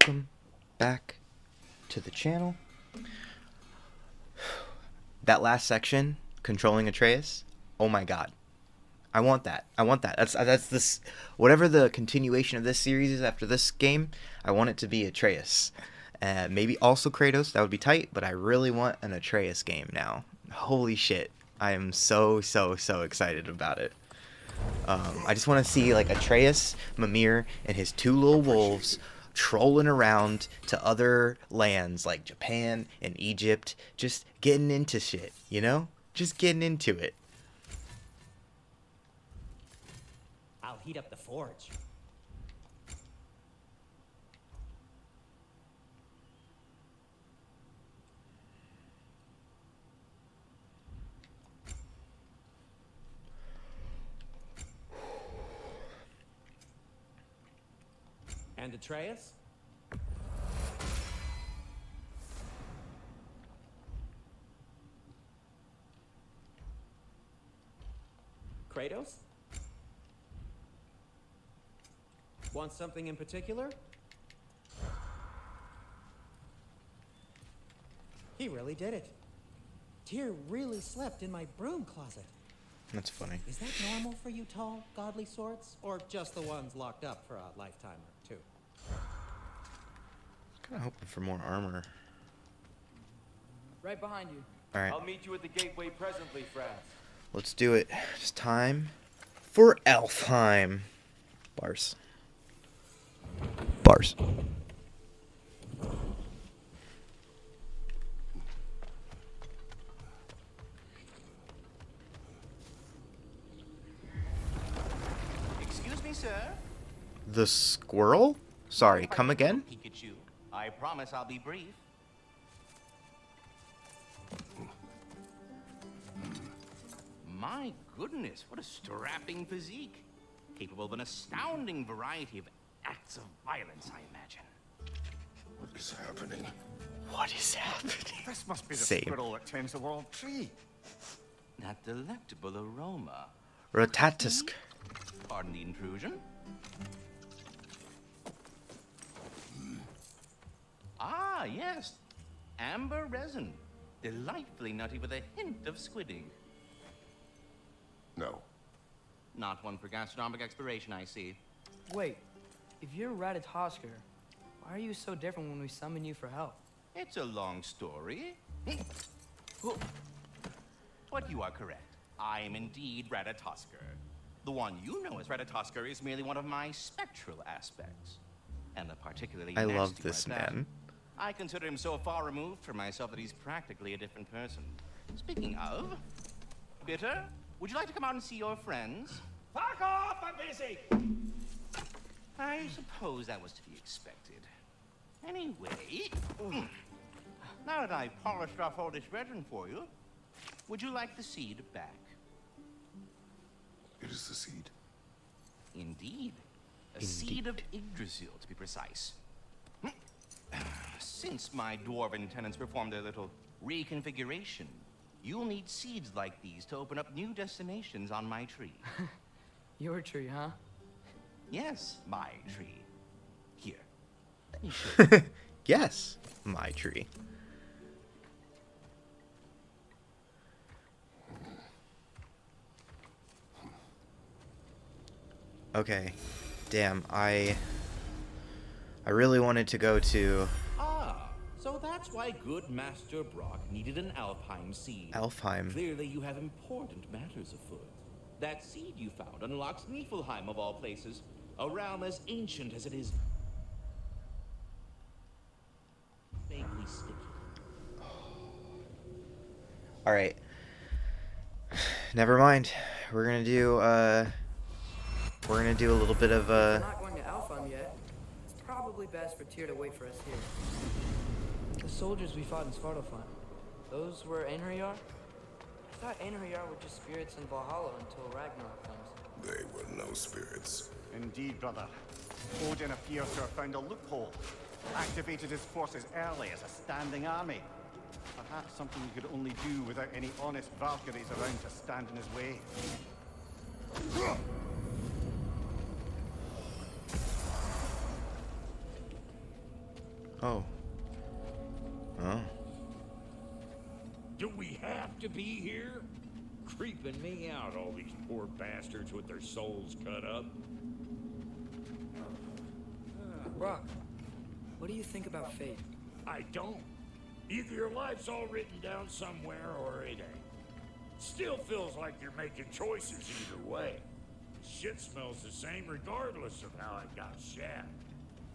welcome back to the channel. That last section, controlling Atreus, oh my god. I want that. That's this, whatever the continuation of this series is after this game, I want it to be Atreus. Maybe also Kratos, that would be tight, but I really want an Atreus game now. Holy shit. I am so excited about it. I just want to see like Atreus, Mimir, and his two little wolves trolling around to other lands like Japan and Egypt, just getting into shit, you know? Just getting into it. I'll heat up the forge. And Atreus? Kratos? Want something in particular? He really did it. Tyr really slept in my broom closet. That's funny. Is that normal for you tall, godly sorts? Or just the ones locked up for a lifetime or two? Kind of hoping for more armor. Right behind you. Alright, I'll meet you at the gateway presently, friends. let's do it. It's time for Elfheim. Bars. Bars. Excuse me, sir. The squirrel? Sorry, come again? Pikachu. I promise I'll be brief. My goodness, what a strapping physique. Capable of an astounding variety of acts of violence, I imagine. What is happening? What is happening? This must be the Same. squirrel that tends the world tree. That delectable aroma. Rotatusk. Pardon the intrusion. Ah, yes. Amber resin. Delightfully nutty with a hint of squidding. No. Not one for gastronomic exploration, I see. Wait, if you're Ratatosker, why are you so different when we summon you for help? It's a long story. But you are correct. I am indeed Ratatosker. The one you know as Ratatosker is merely one of my spectral aspects. And a particularly I nasty love one this at that. man. I consider him so far removed from myself that he's practically a different person. Speaking of, Bitter, would you like to come out and see your friends? Fuck off! I'm busy! I suppose that was to be expected. Anyway, now that I've polished off all this resin for you, would you like the seed back? It is the seed. Indeed. A seed of Yggdrasil, to be precise. Since my dwarven tenants performed their little reconfiguration, you'll need seeds like these to open up new destinations on my tree. Your tree, huh? Yes, my tree. Here, let me show you. Yes, my tree. Okay, damn, I really wanted to go to Ah, so that's why good Master Brock needed an Alfheim seed. Elfheim. Clearly you have important matters afoot. That seed you found unlocks Niflheim of all places, a realm as ancient as it is vaguely sticky. Alright. Never mind. We're gonna do a little bit of We're not going to Alfheim yet. It's probably best for Tyr to wait for us here. The soldiers we fought in Svartalfheim, those were Einherjar? I thought Einherjar were just spirits in Valhalla until Ragnarok comes. They were no spirits. Indeed, brother. Odin appears to have found a loophole. Activated his forces early as a standing army. Perhaps something he could only do without any honest Valkyries around to stand in his way. Oh. Oh. Do we have to be here? Creeping me out, all these poor bastards with their souls cut up. Brock, what do you think about fate? I don't. Either your life's all written down somewhere or it ain't. Still feels like you're making choices either way. Shit smells the same regardless of how it got shabbed.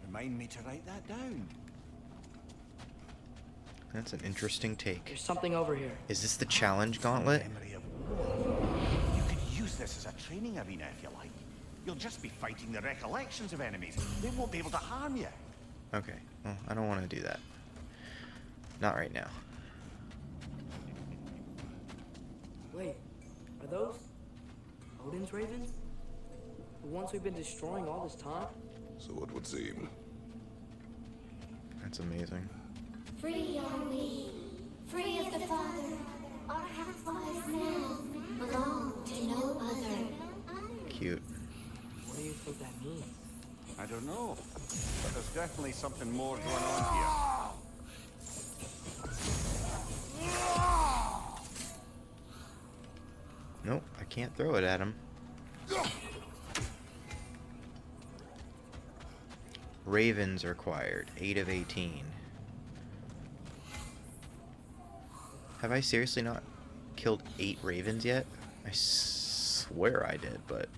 Remind me to write that down. That's an interesting take. There's something over here. Is this the challenge gauntlet? Memory of war. You could use this as a training arena if you like. You'll just be fighting the recollections of enemies. They won't be able to harm you. Okay. Well, I don't want to do that. Not right now. Wait, are those Odin's ravens? The ones we've been destroying all this time? So it would seem. That's amazing. Free are we, free of the Father. Our half-lives now belong to no other. Cute. What do you think that means? I don't know, but there's definitely something more going on here. Nope, I can't throw it at him. Ravens required. 8 of 18. Have I seriously not killed 8 ravens yet? I swear I did, but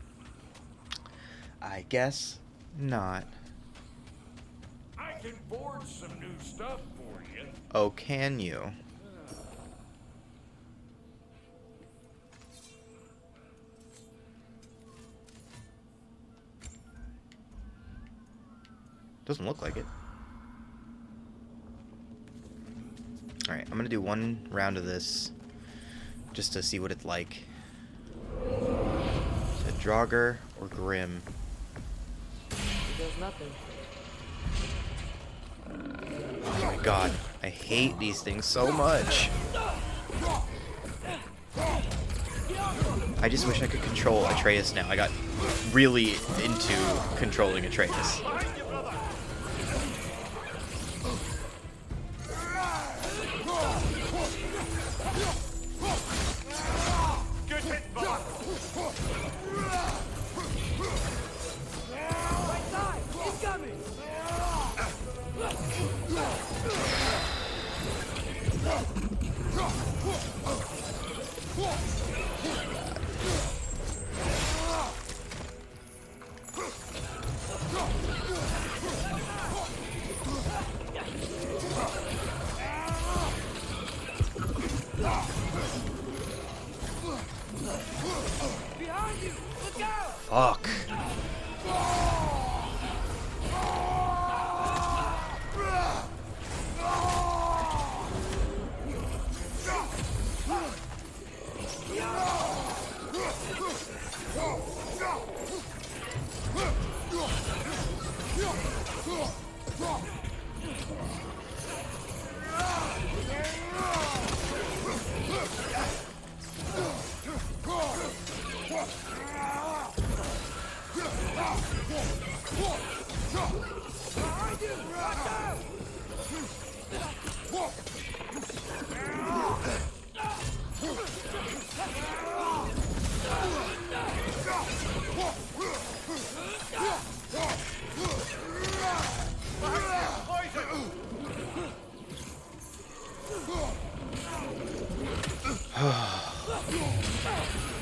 I guess not. I can forge some new stuff for you. Oh, can you? Doesn't look like it. Alright, I'm gonna do one round of this just to see what it's like. Is it Draugr or Grim? It does nothing. Oh my god, I hate these things so much. I just wish I could control Atreus now. I got really into controlling Atreus. Good hit, Bob. Right side! Incoming! Behind you! Look out! Fuck. Behind you! Watch out!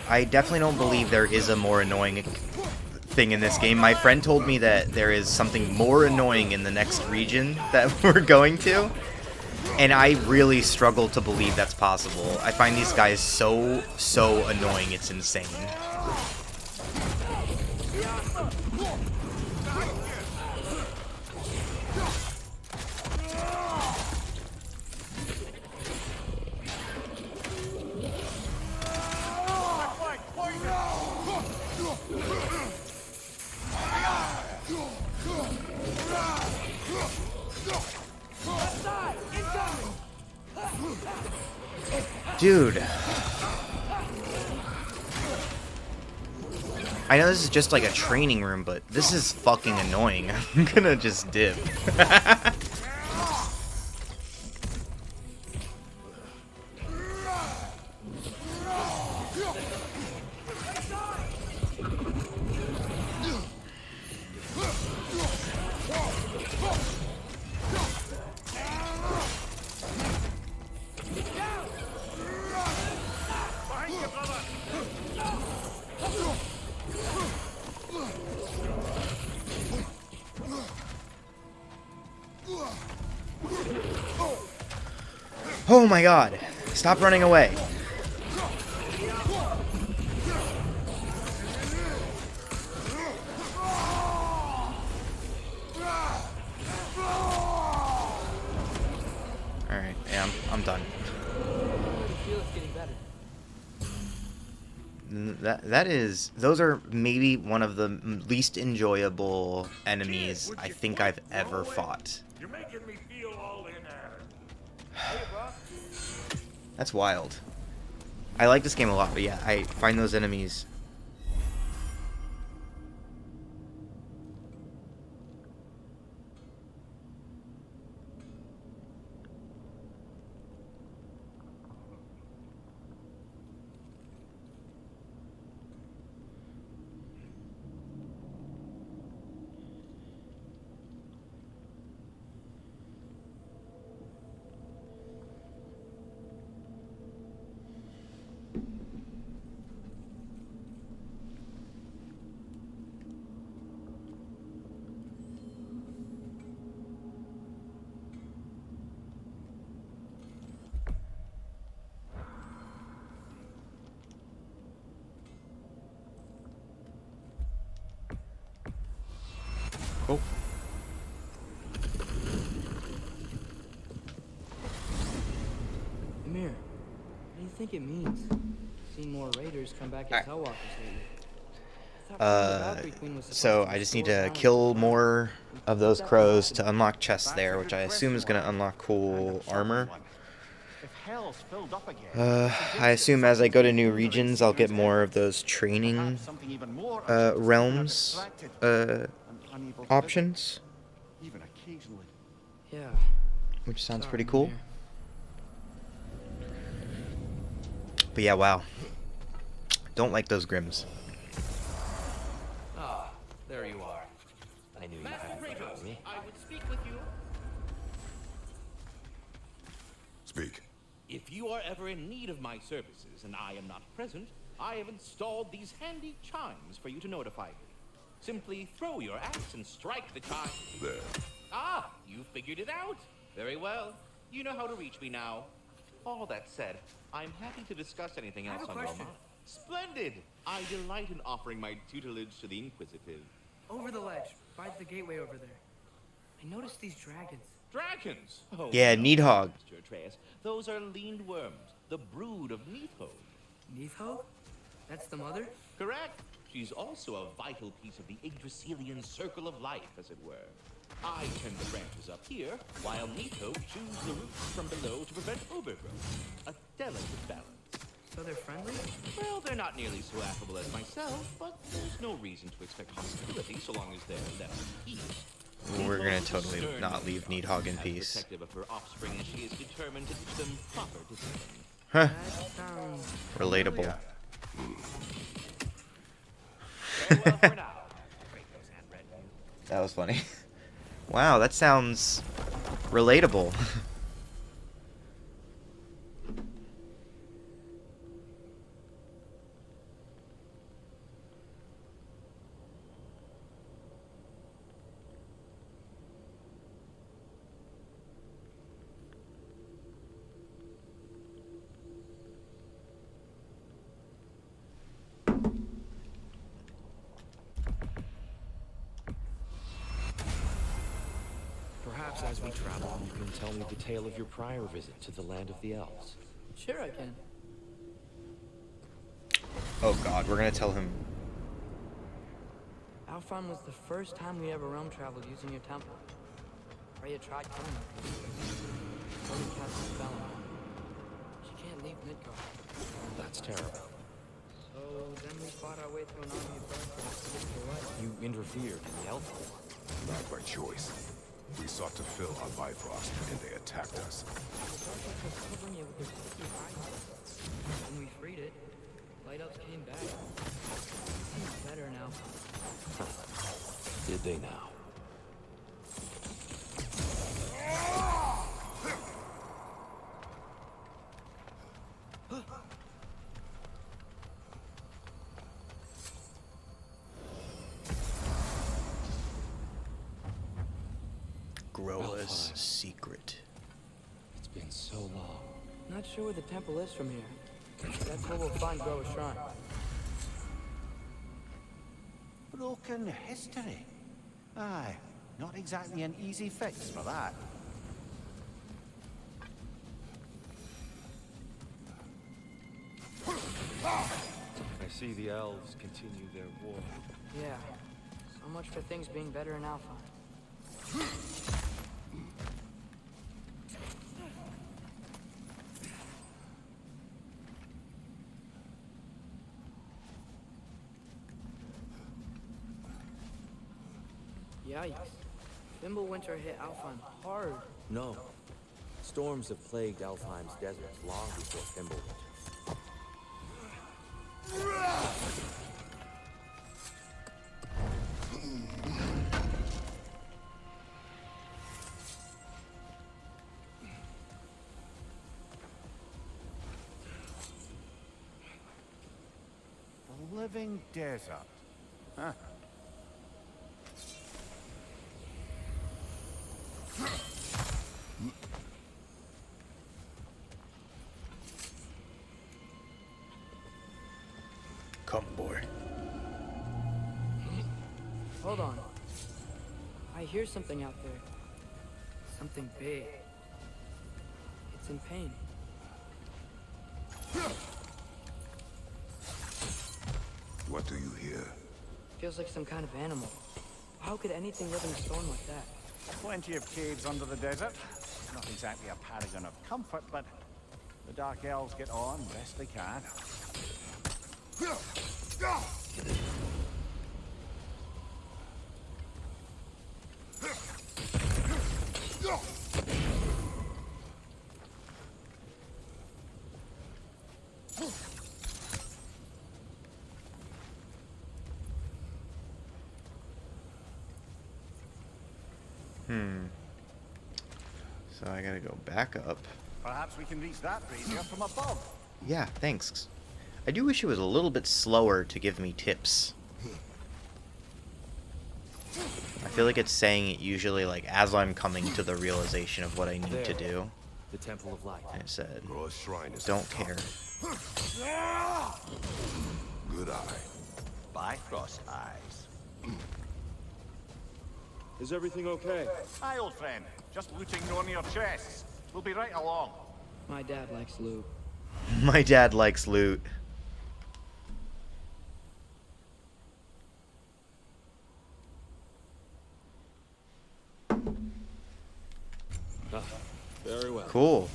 I definitely don't believe there is a more annoying thing in this game. My friend told me that there is something more annoying in the next region that we're going to, and I really struggle to believe that's possible. I find these guys so annoying, it's insane. Dude. I know this is just like a training room, but this is fucking annoying. I'm gonna just dip. Oh my god. Stop running away. Alright, yeah, I'm done. I feel it's getting better. Those are maybe one of the least enjoyable enemies I think I've ever fought. You're making me feel all in air. Hey, bro. That's wild. I like this game a lot, but yeah, I find those enemies. Oh. Amir, what do you think it means? Seen more raiders come back as Hellwalkers lately. I thought the Valkyrie Queen was supposed So to I just need restore to balance kill with more of those That's crows what to unlock chests there, which I assume is going to unlock cool armor. If hell's filled up again, I assume as I go to new regions, I'll get more of those training perhaps something even more urgent, realms and unable to options, visit, even occasionally. Yeah. which sounds Sorry, pretty cool. Amir. But yeah, wow. Don't like those Grims. Ah, there you are. I knew you hadn't forgotten me. I would speak with you. Speak. If you are ever in need of my services and I am not present, I have installed these handy chimes for you to notify me. Simply throw your axe and strike the chime. There. Ah, you figured it out. Very well. You know how to reach me now. All that said, I'm happy to discuss anything I have else a on your question. mind. Splendid! I delight in offering my tutelage to the inquisitive. Over the ledge, by the gateway over there. I noticed these dragons. Dragons! Oh, Yeah, no, Needhog. Master Atreus. Those are leaned worms, the brood of Neathog. Neathog? That's the mother? Correct. She's also a vital piece of the Yggdrasilian circle of life, as it were. I tend the branches up here, while Neathog chews the roots from below to prevent overgrowth. A delicate balance. So they're friendly? Well, they're not nearly so affable as myself, but there's no reason to expect hostility so long as they're left in peace. We're gonna Neathog is a totally stern not leave matriarch. Needhog in As peace. protective of her offspring, and she is determined to teach them proper discipline. Huh. That sounds... Relatable. Farewell for now. Kratos and Red Moon. That was funny. Wow, that sounds relatable. Perhaps as we travel, you can tell me the tale of your prior visit to the land of the elves. Sure I can. Oh god, we're gonna tell him. Alphon was the first time we ever realm traveled using your temple. Freya tried killing her. Freya cast a spell on her. She can't leave Midgard. That's terrible. So then we fought our way through an army of Dark to get her away. You interfered in the elf war. Not by choice. We sought to fill our Bifrost, and they attacked us. The darkness was covering it with their sticky eyes. When we freed it, light ups came back. It seems better now. Did they now? Groa's secret. It's been so long. Not sure where the temple is from here. That's where we'll find Groa's shrine. Broken history. Aye, not exactly an easy fix for that. I see the elves continue their war. Yeah. So much for things being better in Alpha. Yikes. Winter hit Alfheim hard. No. Storms have plagued Alfheim's deserts long before Fimbulwinter. The living desert. Huh. Come, boy. Hold on. I hear something out there. Something big. It's in pain. What do you hear? Feels like some kind of animal. How could anything live in a storm like that? Plenty of caves under the desert. Not exactly a paragon of comfort, but the Dark Elves get on best they can. So I gotta go back up. Perhaps we can reach that brazier from above. Yeah, thanks. I do wish it was a little bit slower to give me tips. I feel like it's saying it usually like as I'm coming to the realization of what I need to do. The Temple of Light. And it said, Groa's shrine is don't care. Good eye. Bifrost eyes. Is everything okay? Hi, old friend. Just looting on your chests. We'll be right along. My dad likes loot. My dad likes loot. Ah, very well. Cool.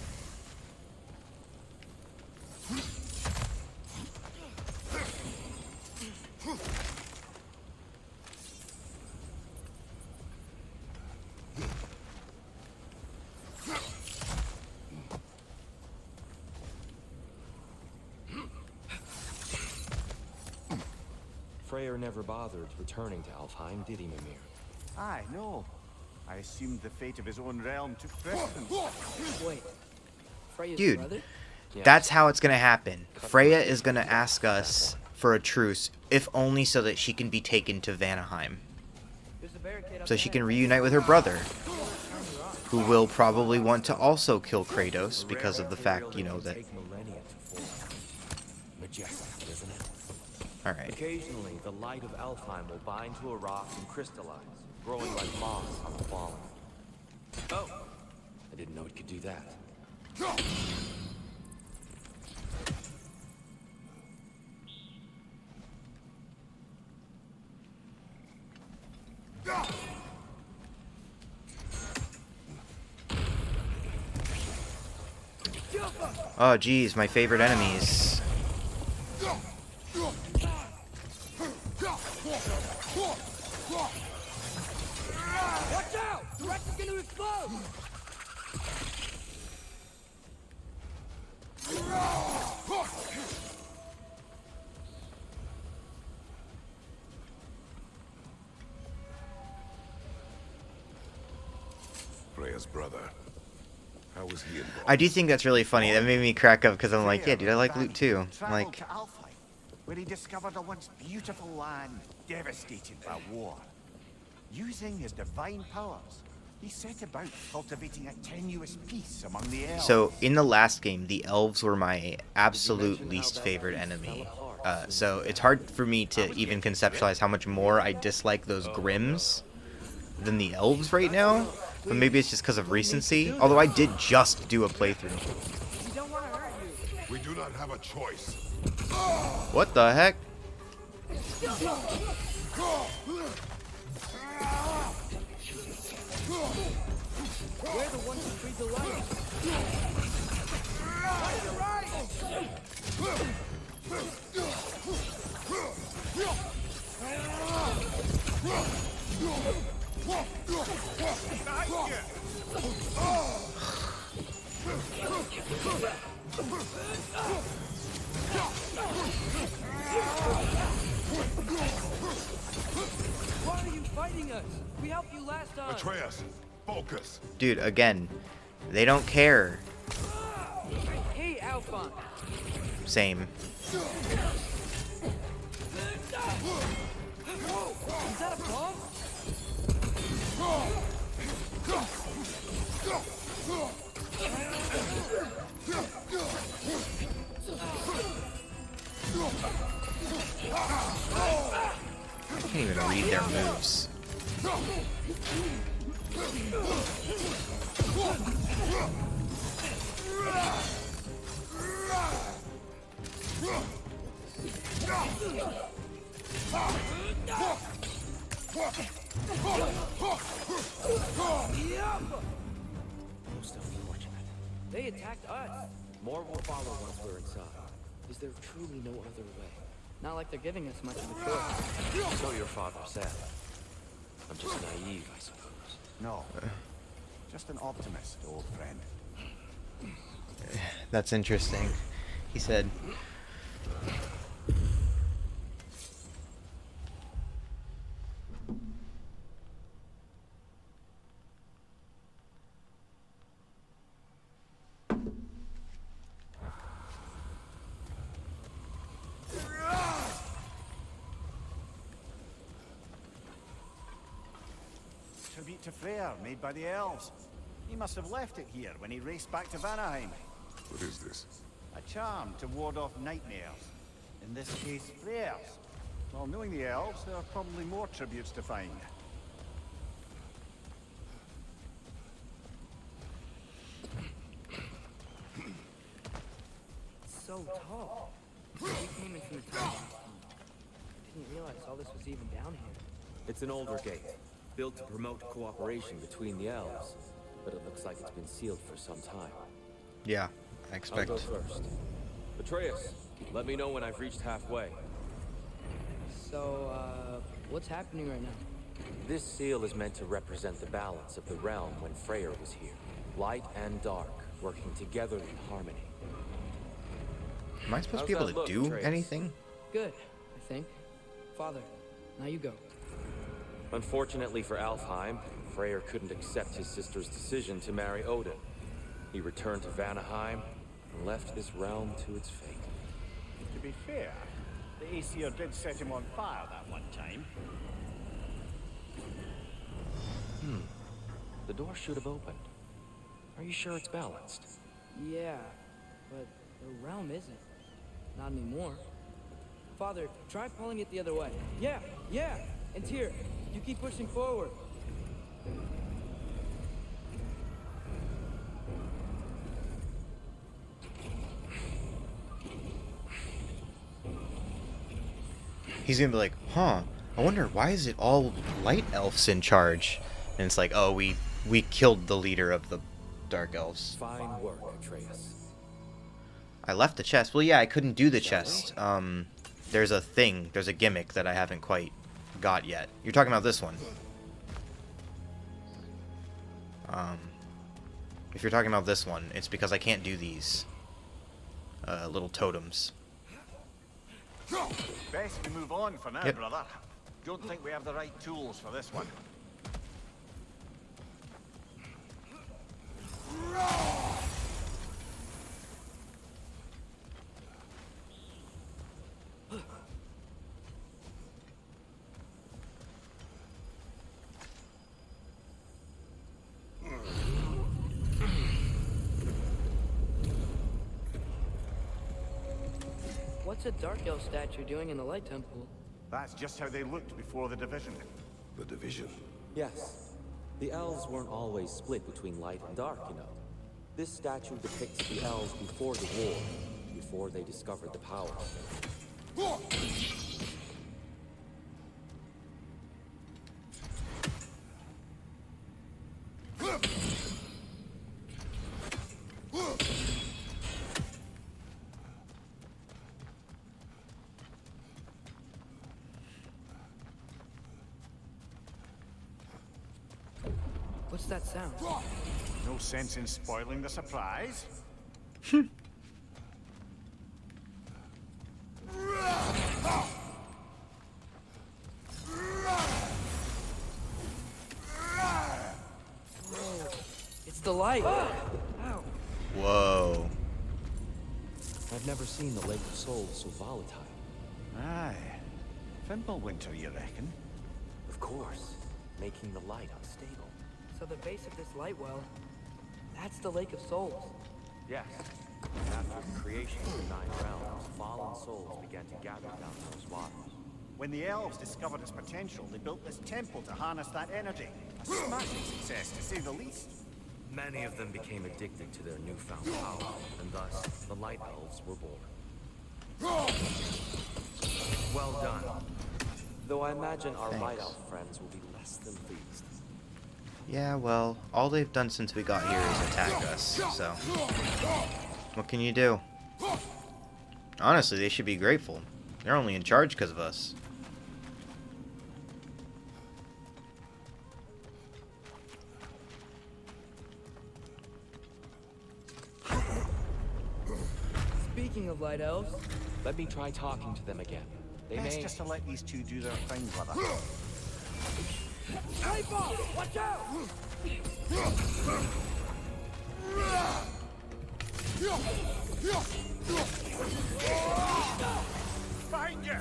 Freyr never bothered returning to Alfheim, did he, Mimir? Aye, no. I assumed the fate of his own realm took precedence. Wait. Freya's Dude. brother? Yeah. That's how it's gonna happen. Freya is gonna ask us for a truce, if only so that she can be taken to Vanaheim. There's a barricade up So she ahead. can reunite with her brother, who will probably want to also kill Kratos because of the fact, you know, that... Take millennia to form. Majestic, isn't it? Alright. Occasionally, the light of Alfheim will bind to a rock and crystallize, growing like moss on the fallen. Oh! I didn't know it could do that. Oh, geez, my favorite enemies. Watch out! The wreck is gonna explode! Freya's brother. How was he involved? I do think that's really funny. That made me crack up because I'm like, yeah, dude, I like loot too. I'm Traveled like, to Alfheim, where he discovered a once beautiful land devastated by war. Using his divine powers, He set about cultivating a tenuous peace among the elves. So in the last game, the elves were my absolute least favorite enemy. So it's hard for me to even conceptualize how much more I dislike those Grims than the elves right now. But maybe it's just because of recency. Although I did just do a playthrough. We don't want to hurt you. We do not have a choice. What the heck? We're the ones who freed the light. Why are you fighting us? We helped you last time. Atreus, focus. Dude, again, they don't care. Hey, Alphon. Same. Is that a bomb? I can't even read their moves. Most unfortunate. They attacked us. More will follow once we're inside. Is there truly no other way? Not like they're giving us much of a choice. So your father said. I'm just naive, I suppose. No. Just an optimist, old friend. That's interesting. He said. Tribute to Freyr, made by the elves. He must have left it here when he raced back to Vanaheim. What is this? A charm to ward off nightmares. In this case, Freyr's. Well, knowing the elves, there are probably more tributes to find. So tall. We came in from the town last time. Didn't realize all this was even down here. It's an older gate, built to promote cooperation between the elves. But it looks like it's been sealed for some time. Yeah, I I'll expect. go first. Atreus, let me know when I've reached halfway. So, what's happening right now? This seal is meant to represent the balance of the realm when Freyr was here. Light and dark, working together in harmony. Am I supposed to How's be able that to look, do Atreus? anything? Good, I think. Father, now you go. Unfortunately for Alfheim, Freyr couldn't accept his sister's decision to marry Odin. He returned to Vanaheim and left this realm to its fate. To be fair, the Aesir did set him on fire that one time. The door should have opened. Are you sure it's balanced? Yeah, but the realm isn't. Not anymore. Father, try pulling it the other way. Yeah! And Tyr, you keep pushing forward. He's gonna be like, huh, I wonder why is it all light elves in charge? And it's like, oh, we killed the leader of the dark elves. Fine work, Atreus. I left the chest. Well, yeah, I couldn't do the chest. There's a gimmick that I haven't quite got yet. You're talking about this one. If you're talking about this one, it's because I can't do these little totems. Best we move on for now, Yep. brother. Don't think we have the right tools for this one. What's a Dark Elf statue doing in the Light Temple? That's just how they looked before the division. The division. Yes. The elves weren't always split between light and dark, you know. This statue depicts the elves before the war, before they discovered the power. What's that sound? No sense in spoiling the surprise. It's the light. Ow. Whoa. I've never seen the Lake of Souls so volatile. Aye. Fimbulwinter, you reckon? Of course, making the light unstable. So the base of this light well, that's the Lake of Souls. Yes. After the creation of the Nine Realms, fallen souls began to gather down those waters. When the elves discovered its potential, they built this temple to harness that energy. A smashing success, to say the least. Many of them became addicted to their newfound power, and thus the Light Elves were born. Well done. Though I imagine our Light Elf friends will be less than pleased. Yeah, well, all they've done since we got here is attack us, so... What can you do? Honestly, they should be grateful. They're only in charge because of us. Speaking of light elves, Let me try talking to them again. They Best may... just to let these two do their thing, brother. Pipe off! Watch out! Behind you!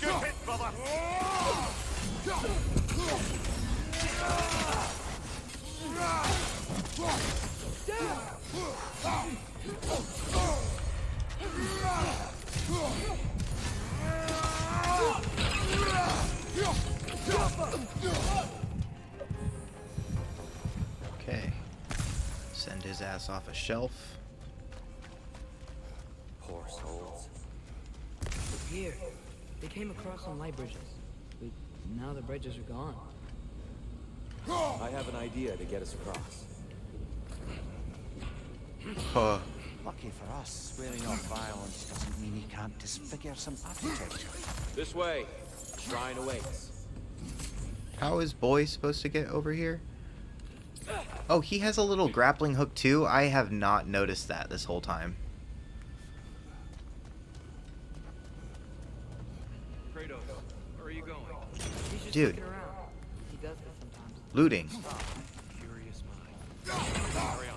Good hit, brother! Okay. Send his ass off a shelf. Poor souls. Here, they came across some light bridges. But now the bridges are gone. I have an idea to get us across. Huh. Lucky for us, swearing off violence doesn't mean he can't disfigure some architecture. This way. Shrine awaits. How is Boy supposed to get over here? Oh, he has a little grappling hook too? I have not noticed that this whole time. Kratos, where are you going? He's just Dude. looking around. He does this sometimes. Looting. Curious mind. Carry on.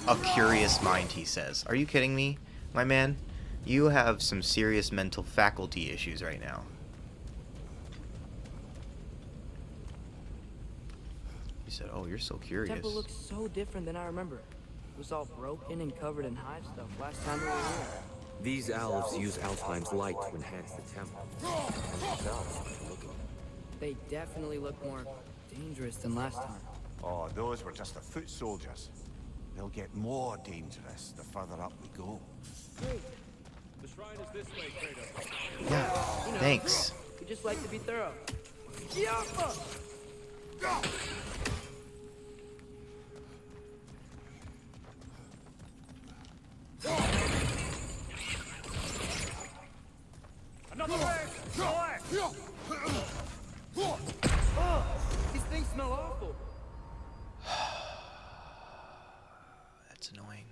A curious mind, he says. Are you kidding me, my man? You have some serious mental faculty issues right now. He said, oh, you're so The curious. temple looks so different than I remember. It was all broken and covered in hive stuff last time we were here. These elves use Alfheim's light to enhance the temple. And themselves are looking. They definitely look more dangerous than last time. Oh, those were just the foot soldiers. They'll get more dangerous the further up we go. The shrine is this way, Kratos. Yeah, You know, thanks. We just like to be thorough. Another way! Go These things smell awful. That's annoying.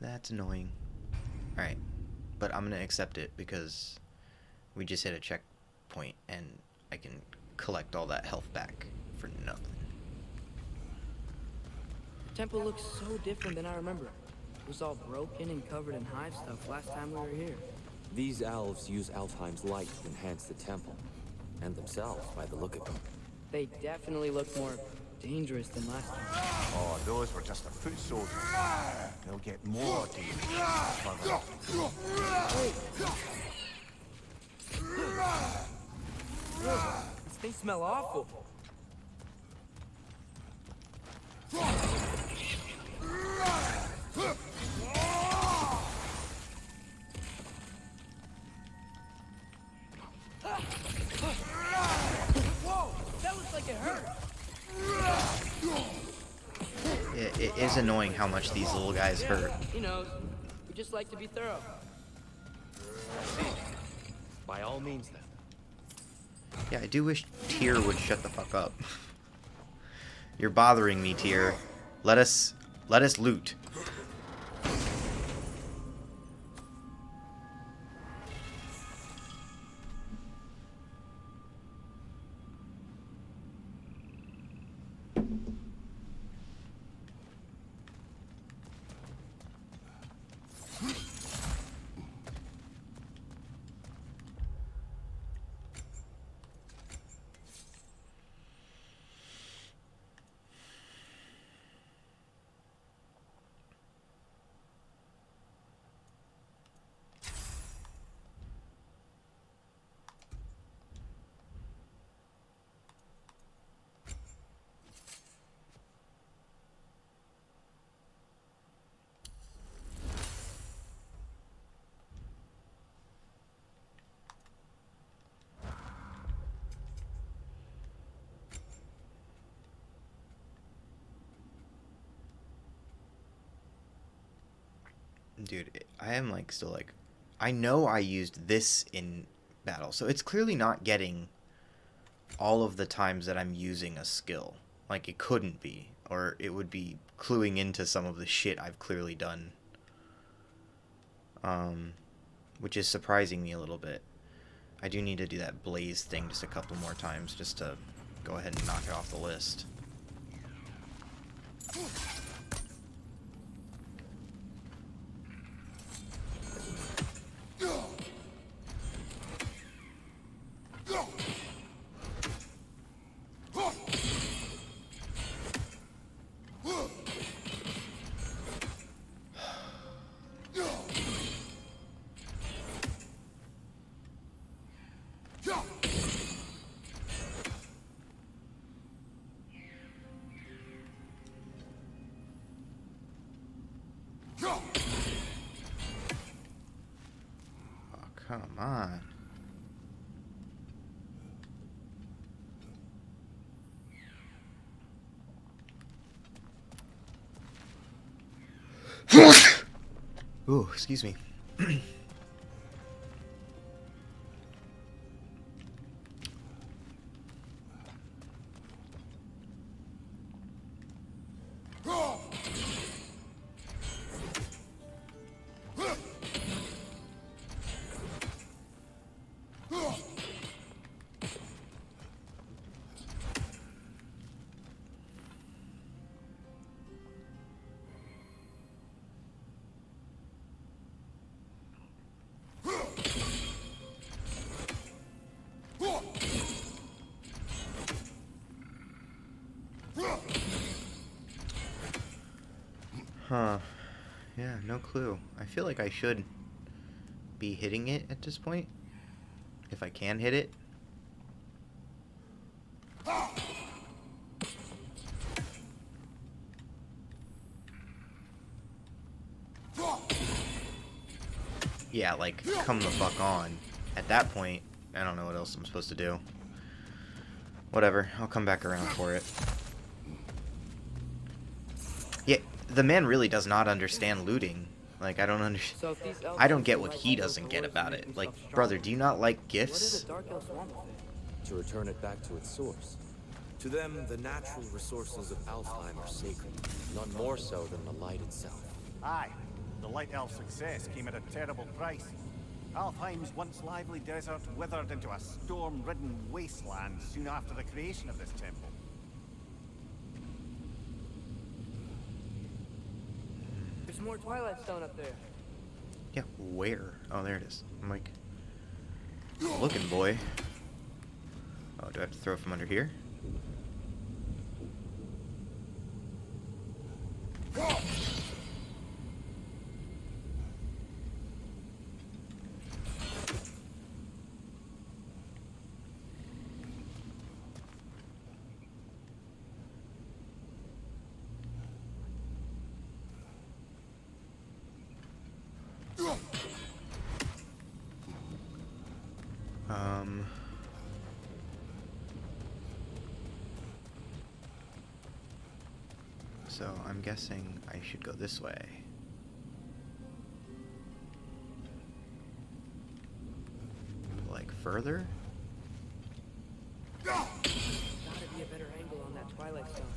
That's annoying. Alright. But I'm gonna accept it because we just hit a checkpoint and I can collect all that health back for nothing. The temple looks so different than I remember. It was all broken and covered in hive stuff last time we were here. These elves use Alfheim's light to enhance the temple, and themselves by the look of them. They definitely look more dangerous than last time. Oh, those were just the foot soldiers. They'll get more dangerous further. These things smell awful. Whoa, that looks like it hurt. It is annoying how much these little guys hurt. He knows. We just like to be thorough. By all means, then. Yeah, I do wish Tyr would shut the fuck up. You're bothering me, Tyr. Let us loot. Dude, I am like still like, I know I used this in battle, so it's clearly not getting all of the times that I'm using a skill. Like, it couldn't be, or it would be cluing into some of the shit I've clearly done. Which is surprising me a little bit. I do need to do that blaze thing just a couple more times just to go ahead and knock it off the list. Come on. Ooh, excuse me. Huh. Yeah, no clue. I feel like I should be hitting it at this point. If I can hit it. Yeah, like, come the fuck on. At that point, I don't know what else I'm supposed to do. Whatever, I'll come back around for it. Yeah, the man really does not understand looting. Like, I don't understand. I don't get what he doesn't get about it. Like, brother, do you not like gifts? To return it back to its source. To them, the natural resources of Alfheim are sacred, none more so than the light itself. Aye, The Light Elf's success came at a terrible price. Alfheim's once lively desert withered into a storm-ridden wasteland soon after the creation of this temple. There's more Twilight Stone up there. Yeah, where? Oh, there it is. I'm like, looking, boy. Oh, do I have to throw it from under here? So I'm guessing I should go this way. Like further? Gotta be a better angle on that Twilight Stone.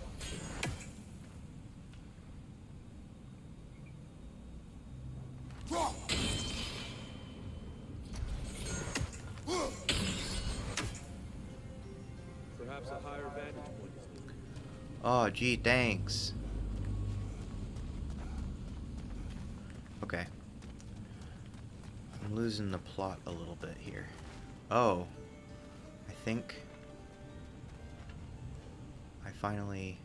Perhaps a higher vantage point is needed. Oh, gee, thanks. Okay. I'm losing the plot a little bit here. Oh. I think I finally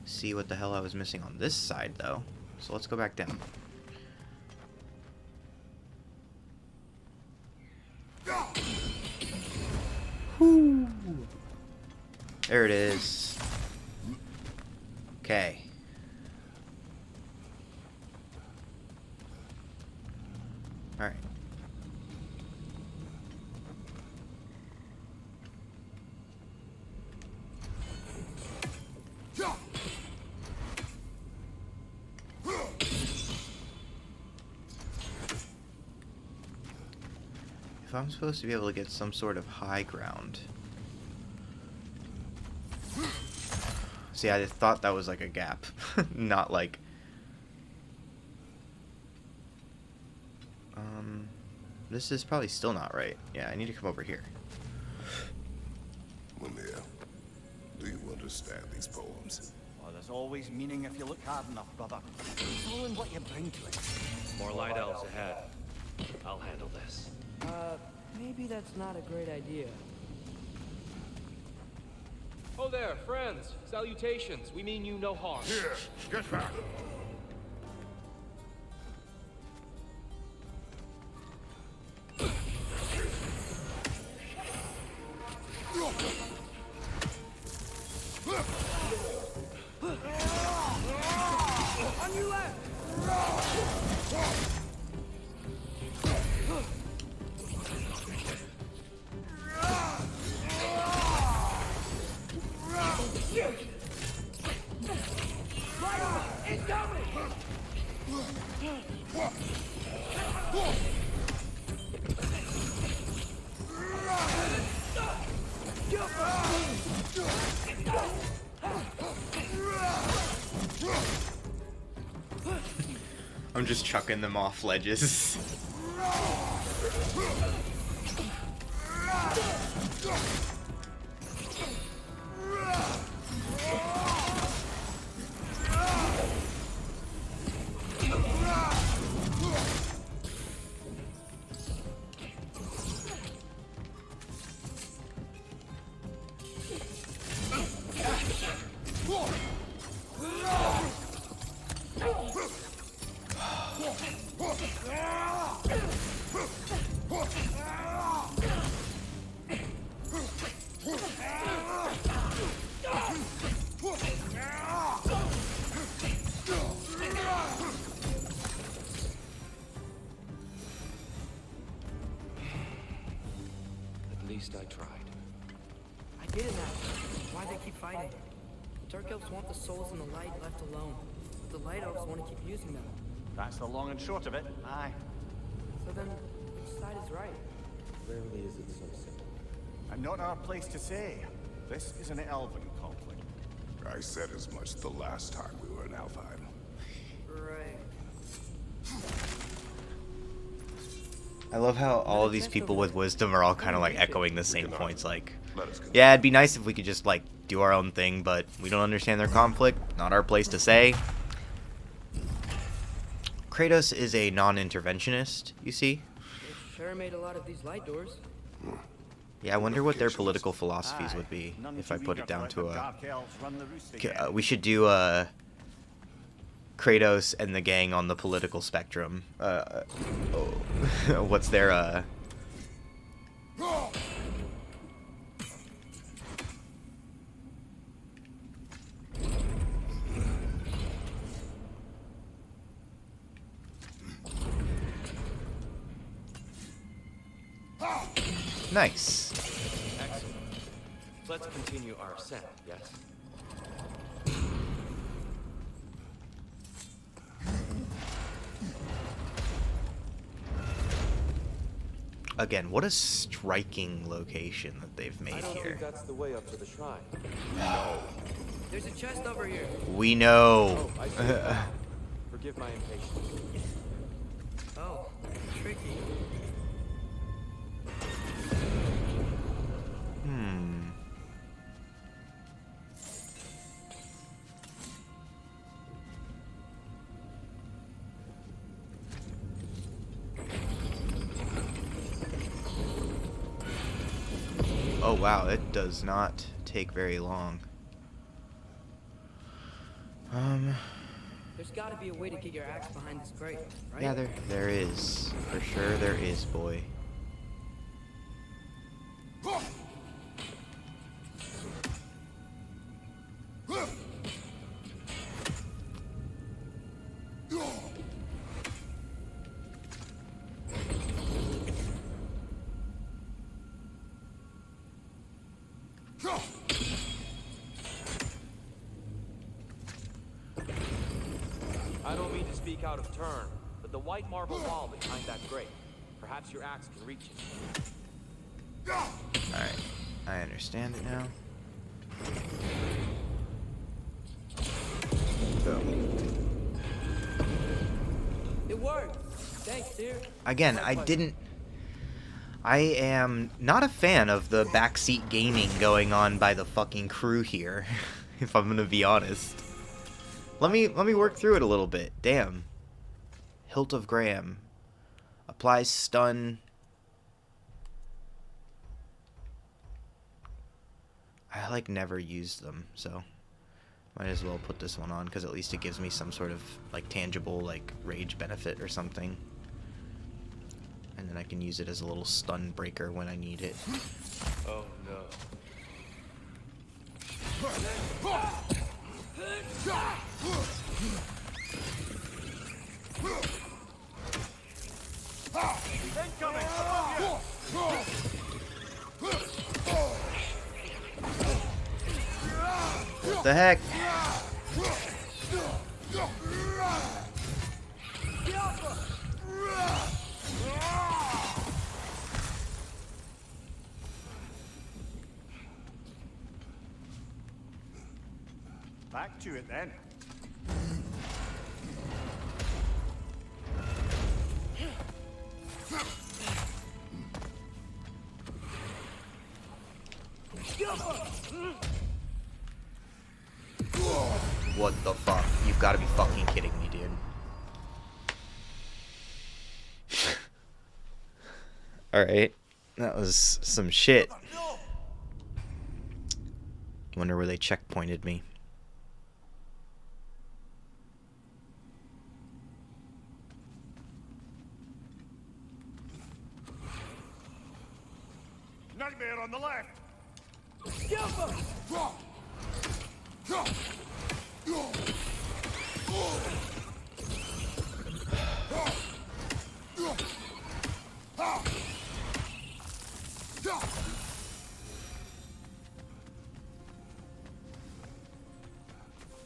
see what the hell I was missing on this side, though. So let's go back down. Whoo. There it is. Okay. All right. If I'm supposed to be able to get some sort of high ground. See, I thought that was like a gap, not like... This is probably still not right. Yeah, I need to come over here. Mimir, do you understand these poems? Well, there's always meaning if you look hard enough, brother. It's all in what you bring to it. More light elves ahead. I'll handle this. Maybe that's not a great idea. Oh there, friends. Salutations. We mean you no harm. Here, get back. On your left! I'm just chucking them off ledges. At least I tried. I get it now. Why they keep fighting. The Dark Elves want the souls in the light left alone. But the Light Elves want to keep using them. That's the long and short of it. Aye. So then, which side is right? Rarely is it so simple. And not our place to say. This is an elven conflict. I said as much the last time we were in Alfheim. I love how all of these people with wisdom are all kind of like echoing the same points. Like, yeah, it'd be nice if we could just like do our own thing, but we don't understand their conflict. Not our place to say. Kratos is a non-interventionist, you see. They sure made a lot of these light doors. Yeah, I wonder what their political philosophies would be if I put it down to a... we should do Kratos and the gang on the political spectrum. What's their... Nice. Excellent. Let's continue our ascent, yes? Again, what a striking location that they've made I don't here. think that's the way up to the shrine. No. There's a chest over here. We know. Oh, I see. Forgive my impatience. Oh, tricky. Oh wow, it does not take very long. There's got to be a way to get your axe behind this crate, right? Yeah, there is. For sure there is, boy. I don't mean to speak out of turn, but the white marble wall behind that grate. Perhaps your axe can reach it. Alright, I understand it now. It worked. Thanks, dear. Again, I am not a fan of the backseat gaming going on by the fucking crew here, if I'm gonna be honest. Let me work through it a little bit. Damn. Hilt of Graham. Applies stun. I like never used them, so might as well put this one on because at least it gives me some sort of like tangible like rage benefit or something. And then I can use it as a little stun breaker when I need it. Oh no. Incoming! Above What the heck? Back to it then. What the fuck? You've got to be fucking kidding me, dude. Alright. That was some shit. Wonder where they checkpointed me. Nightmare on the left!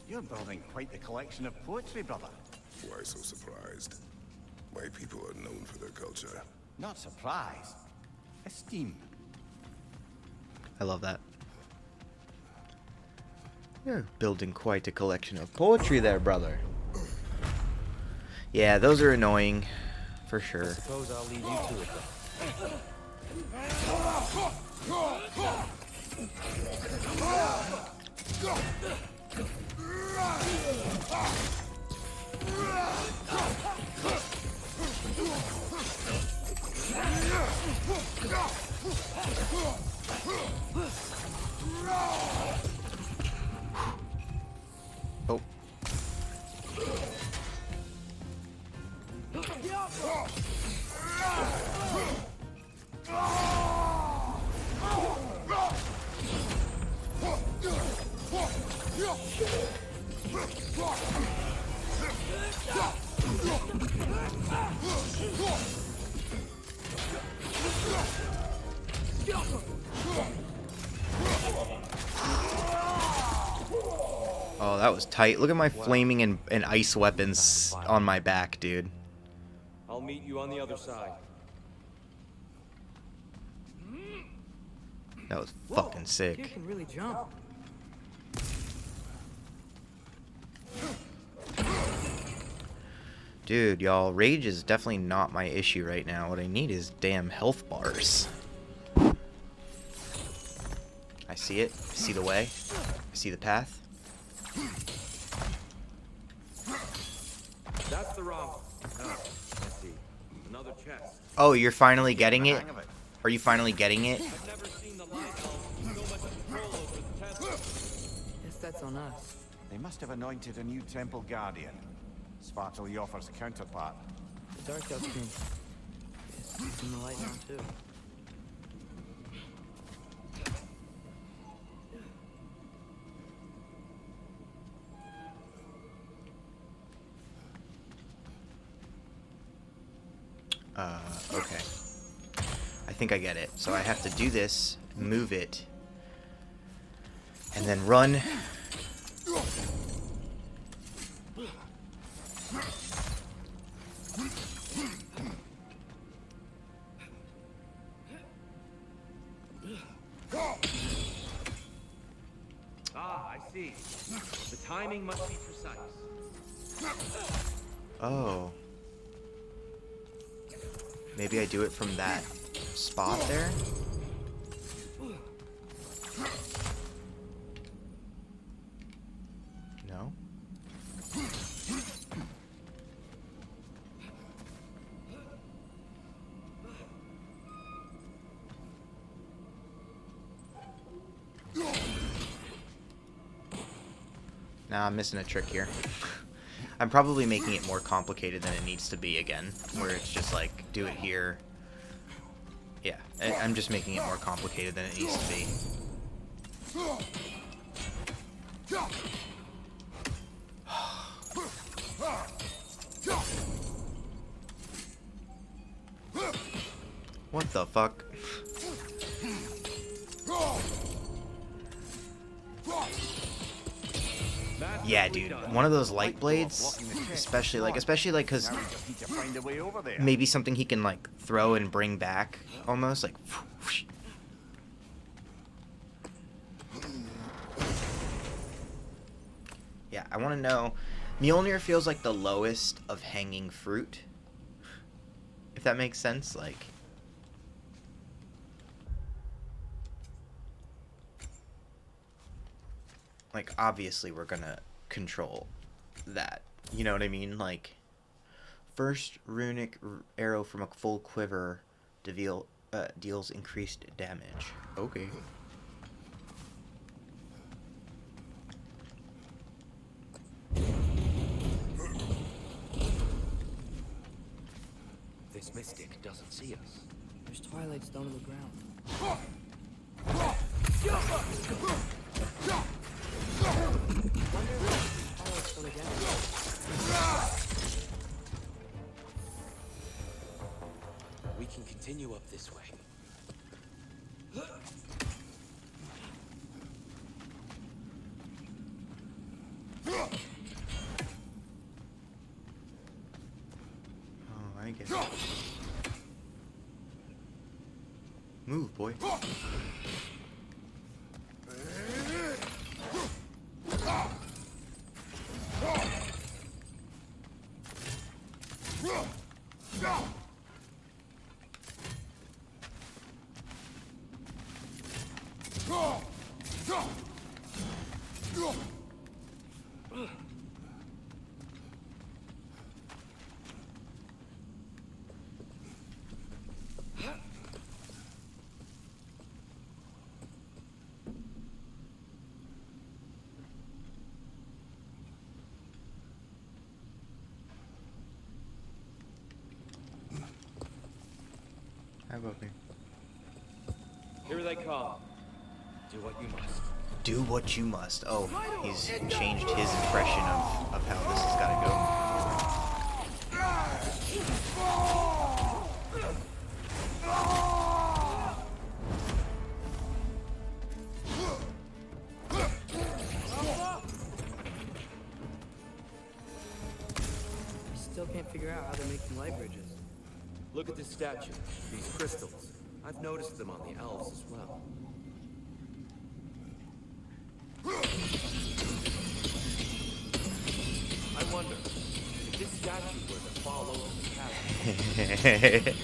You're building quite the collection of poetry, brother. Why so surprised? White people are known for their culture. Not surprised. Esteem. I love that. You're building quite a collection of poetry there, brother. Yeah, those are annoying. For sure. Suppose I'll leave you to it then. Oh. Oh, that was tight. Look at my flaming and ice weapons on my back, dude. I'll meet you on the other side. That was fucking You sick. can really jump. Dude, y'all, rage is definitely not my issue right now. What I need is damn health bars. I see it. I see the way. I see the path. That's the wrong. Oh, I see. Another chest. Oh, you're finally getting it? Are you finally getting it? I've never seen the light elves with so much control over the temple. Guess that's on us. They must have anointed a new temple guardian. Svartal Yoffer's counterpart. The Dark Elf King. Guess he's in the light now too. Okay. I think I get it. So I have to do this, move it, and then run. Ah, I see. The timing must be precise. Oh. Maybe I do it from that spot there? No? Nah, I'm missing a trick here. I'm probably making it more complicated than it needs to be again, where it's just like, do it here. Yeah, I'm just making it more complicated than it needs to be. What the fuck? Yeah, dude, one of those light blades, especially like because maybe something he can like throw and bring back, almost like. Whoosh. Yeah, I want to know. Mjolnir feels like the lowest of hanging fruit, if that makes sense. Like obviously we're gonna control that. You know what I mean? Like, first runic arrow from a full quiver deals increased damage. Okay. This mystic doesn't see us. There's Twilight Stone on the ground. We can continue up this way. Oh, I get it. Move, boy. Hi, Bobby. Here they come. Do what you must. Do what you must. Oh, he's changed his impression of how this has got to go. I still can't figure out how they're making light bridges. Look at this statue, these crystals. I've noticed them on the elves as well. I wonder, if this statue were to fall over the chasm.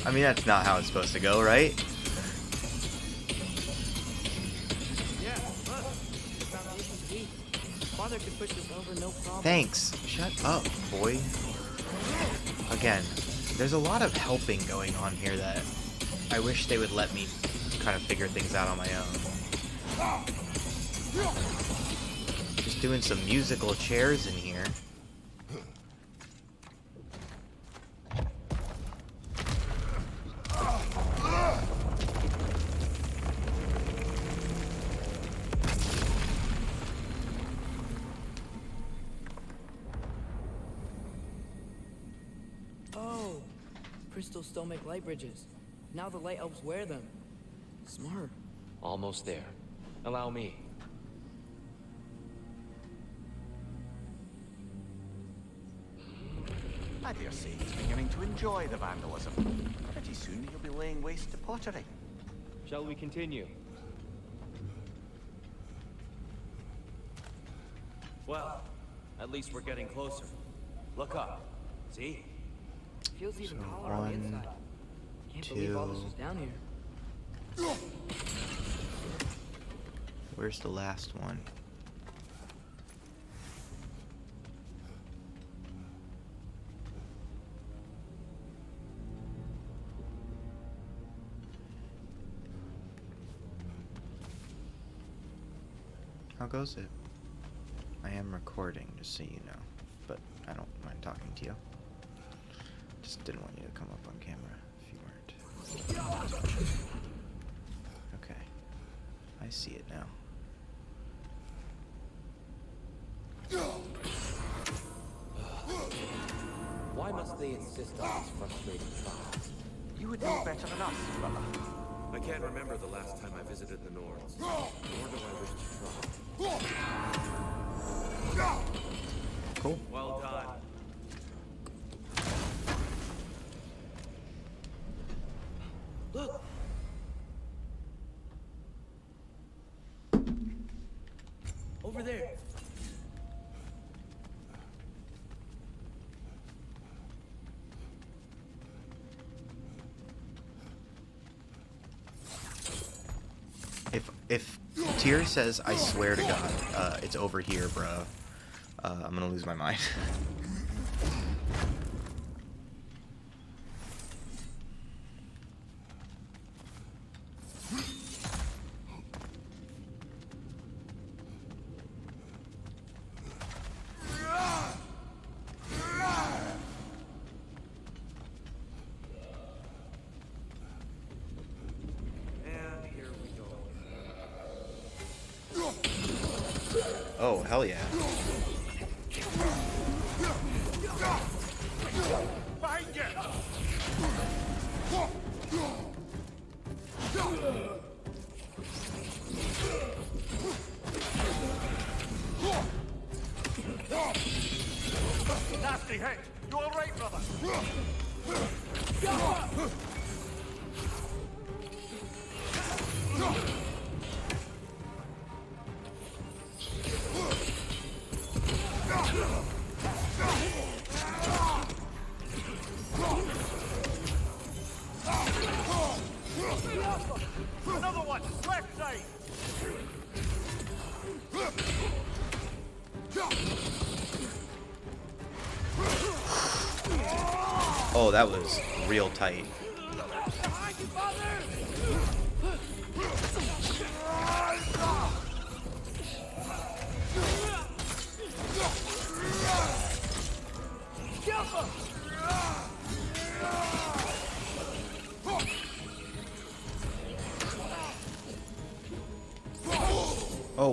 I mean, that's not how it's supposed to go, right? Yeah, look. The foundation's deep. Father could push this over no problem. Thanks. Shut up, boy. Again, there's a lot of helping going on here that I wish they would let me kind of figure things out on my own. Just doing some musical chairs in here. Oh, crystals still make light bridges. Now the light elves wear them. Smart. Almost there. Allow me. I dare say he's beginning to enjoy the vandalism. Pretty soon he'll be laying waste to pottery. Shall we continue? Well, at least we're getting closer. Look up. See? Feels even So, taller on the 1, inside. Can't believe all this 2. was down here. Where's the last one? How goes it? I am recording, just so you know, but I don't mind talking to you. Just didn't want you to come up on camera if you weren't. Okay. I see it now. Why must they insist on these frustrating trials? You would know better than us, brother. I can't remember the last time I visited the Nords, nor do I wish to try. Cool. Well done. Look! Over there! If Tyr says, I swear to God, it's over here, bro, I'm gonna lose my mind. Oh, hell yeah. Nasty hit! You alright, brother? Another one! Left side! Oh, that was real tight.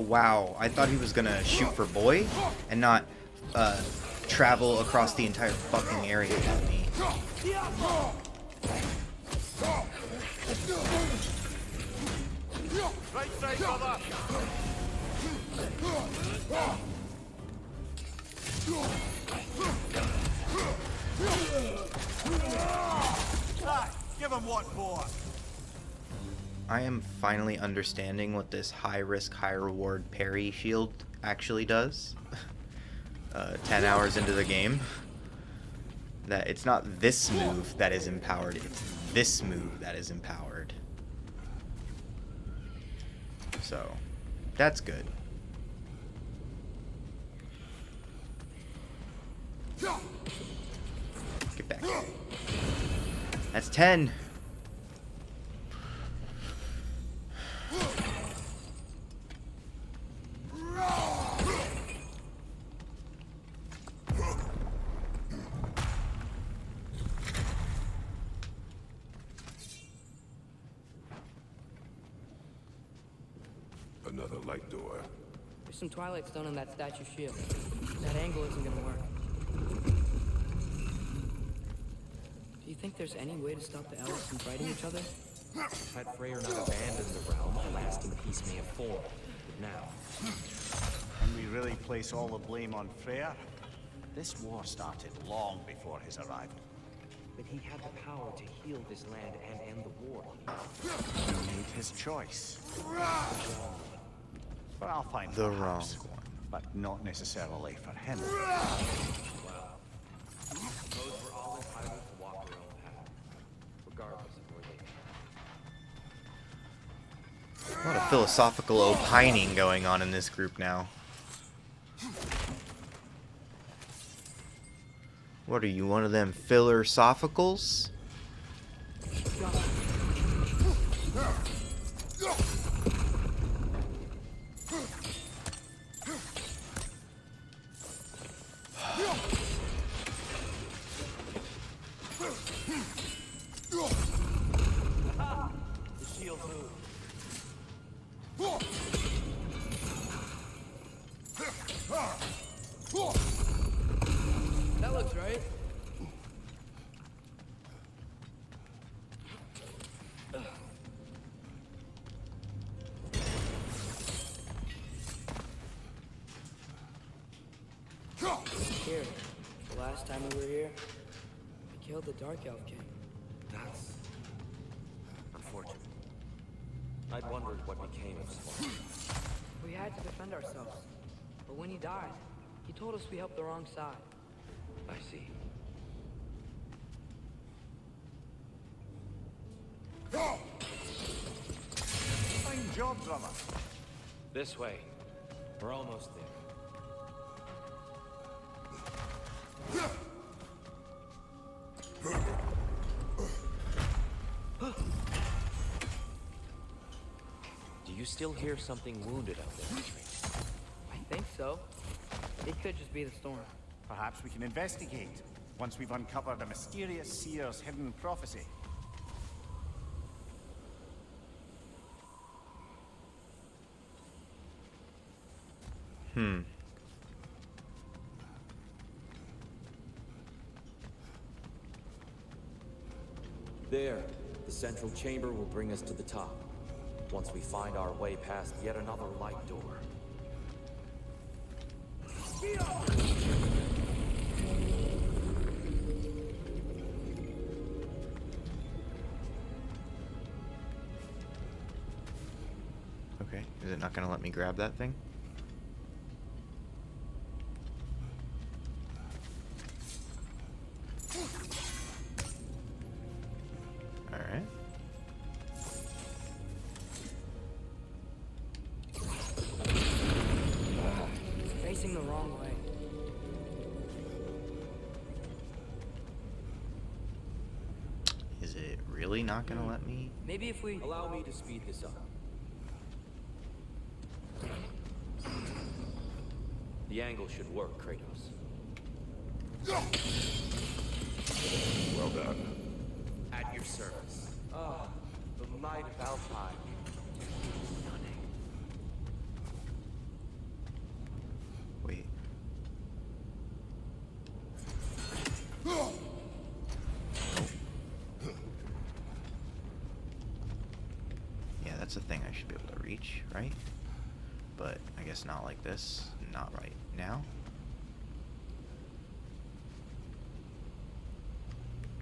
wow. I thought he was gonna shoot for boy and not travel across the entire fucking area with me. Right side, brother. Give him what for. I am finally understanding what this high risk, high reward parry shield actually does. 10 hours into the game. That it's not this move that is empowered, it's this move that is empowered. So, that's good. Get back. That's 10. Another light door. There's some Twilight Stone on that statue shield. That angle isn't gonna work. Do you think there's any way to stop the elves from fighting each other? Had Freyr not abandoned the realm, a lasting peace may have formed. But now, Can we really place all the blame on Freyr? This war started long before his arrival. but he had the power to heal this land and end the war. He made his choice. For Alpine, The perhaps, wrong one. but not necessarily for him. Well, those were all entitled to walk their own path, regardless of where they came. A lot of philosophical opining going on in this group now. What are you, one of them philosophicals? The shield moved. That looks right. Here, the last time we were here, we killed the Dark Elf King. That's unfortunate. I'd wondered what became of Swan. We had to defend ourselves. But when he died, he told us we helped the wrong side. I see. Fine job, brother. This way. We're almost there. Do you still hear something wounded out there? I think so. It could just be the storm. Perhaps we can investigate once we've uncovered a mysterious seer's hidden prophecy. There, the central chamber will bring us to the top. Once we find our way past yet another light door. Okay, is it not gonna let me grab that thing? Alright. It's facing the wrong way. Is it really not gonna let me? Maybe if we... Allow me to speed this up. The angle should work, Kratos. Well done. At your service. The light of Alpine. That's a thing I should be able to reach, right? But I guess not like this. Not right now.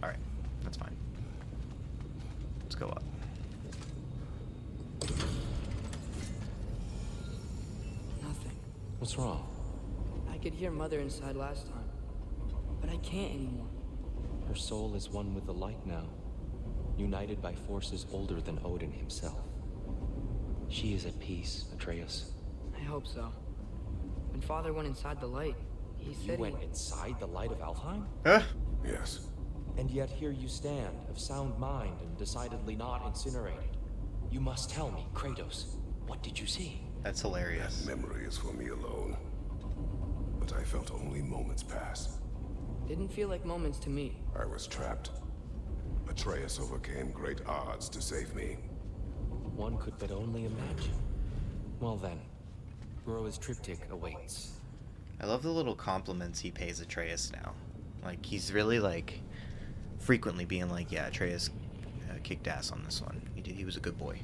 Alright, that's fine. Let's go up. Nothing. What's wrong? I could hear Mother inside last time, but I can't anymore. Her soul is one with the light now, united by forces older than Odin himself. She is at peace, Atreus. I hope so. When Father went inside the light, he said You went inside the light of Alfheim? Huh? Yes. And yet here you stand, of sound mind and decidedly not incinerated. You must tell me, Kratos, what did you see? That's hilarious. That memory is for me alone. But I felt only moments pass. Didn't feel like moments to me. I was trapped. Atreus overcame great odds to save me. One could but only imagine. Well then, Groa's triptych awaits. I love the little compliments he pays Atreus now. Like, he's really, like, frequently being like, yeah, Atreus kicked ass on this one. He was a good boy.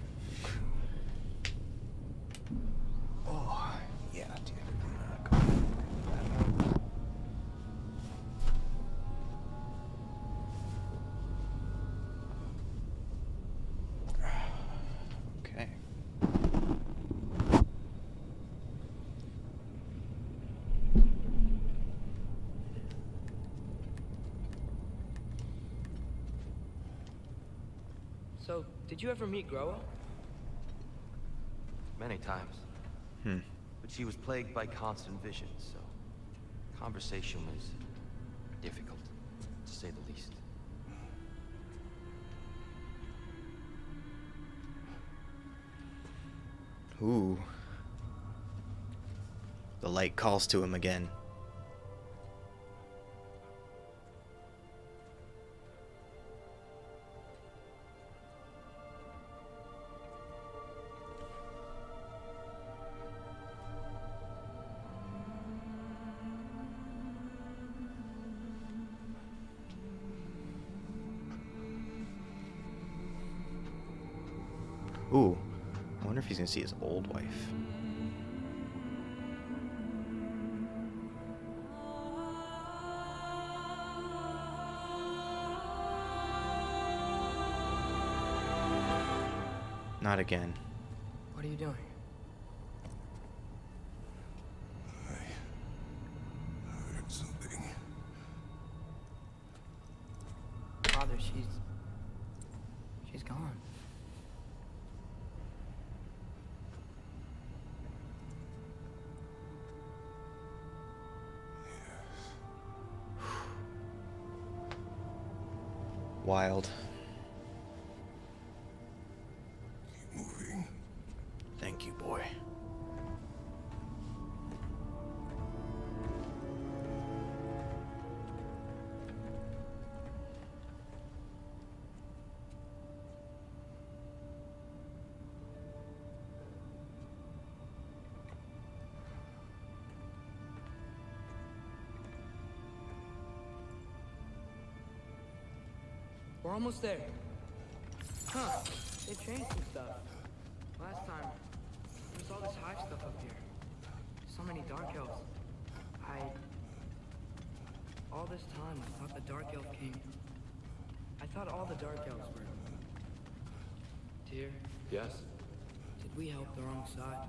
Oh, yeah, dude. Okay. So, did you ever meet Groa? Many times. But she was plagued by constant visions, so conversation was difficult, to say the least. Ooh. The light calls to him again. Ooh. I wonder if he's gonna see his old wife. Not again. What are you doing? I heard something. Father, she's gone. Wild. Keep moving. Thank you, boy. We're almost there. Huh. They changed some stuff. Last time, there was all this high stuff up here. So many Dark Elves. All this time, I thought the Dark Elf came. I thought all the Dark Elves were... Tyr, Yes? did we help the wrong side?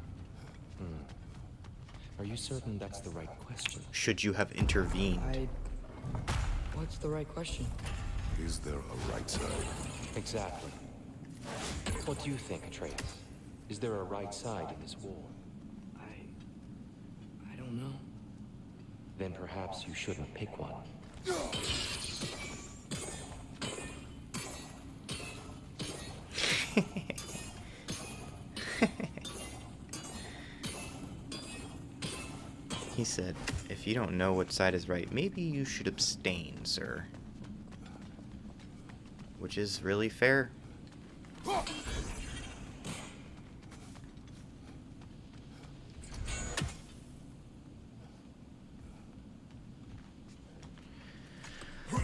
Are you certain that's the right question? Should you have intervened? What's the right question? Is there a right side? Exactly. What do you think, Atreus? Is there a right side in this war? I don't know. Then perhaps you shouldn't pick one. He said, if you don't know which side is right, maybe you should abstain, sir. Which is really fair.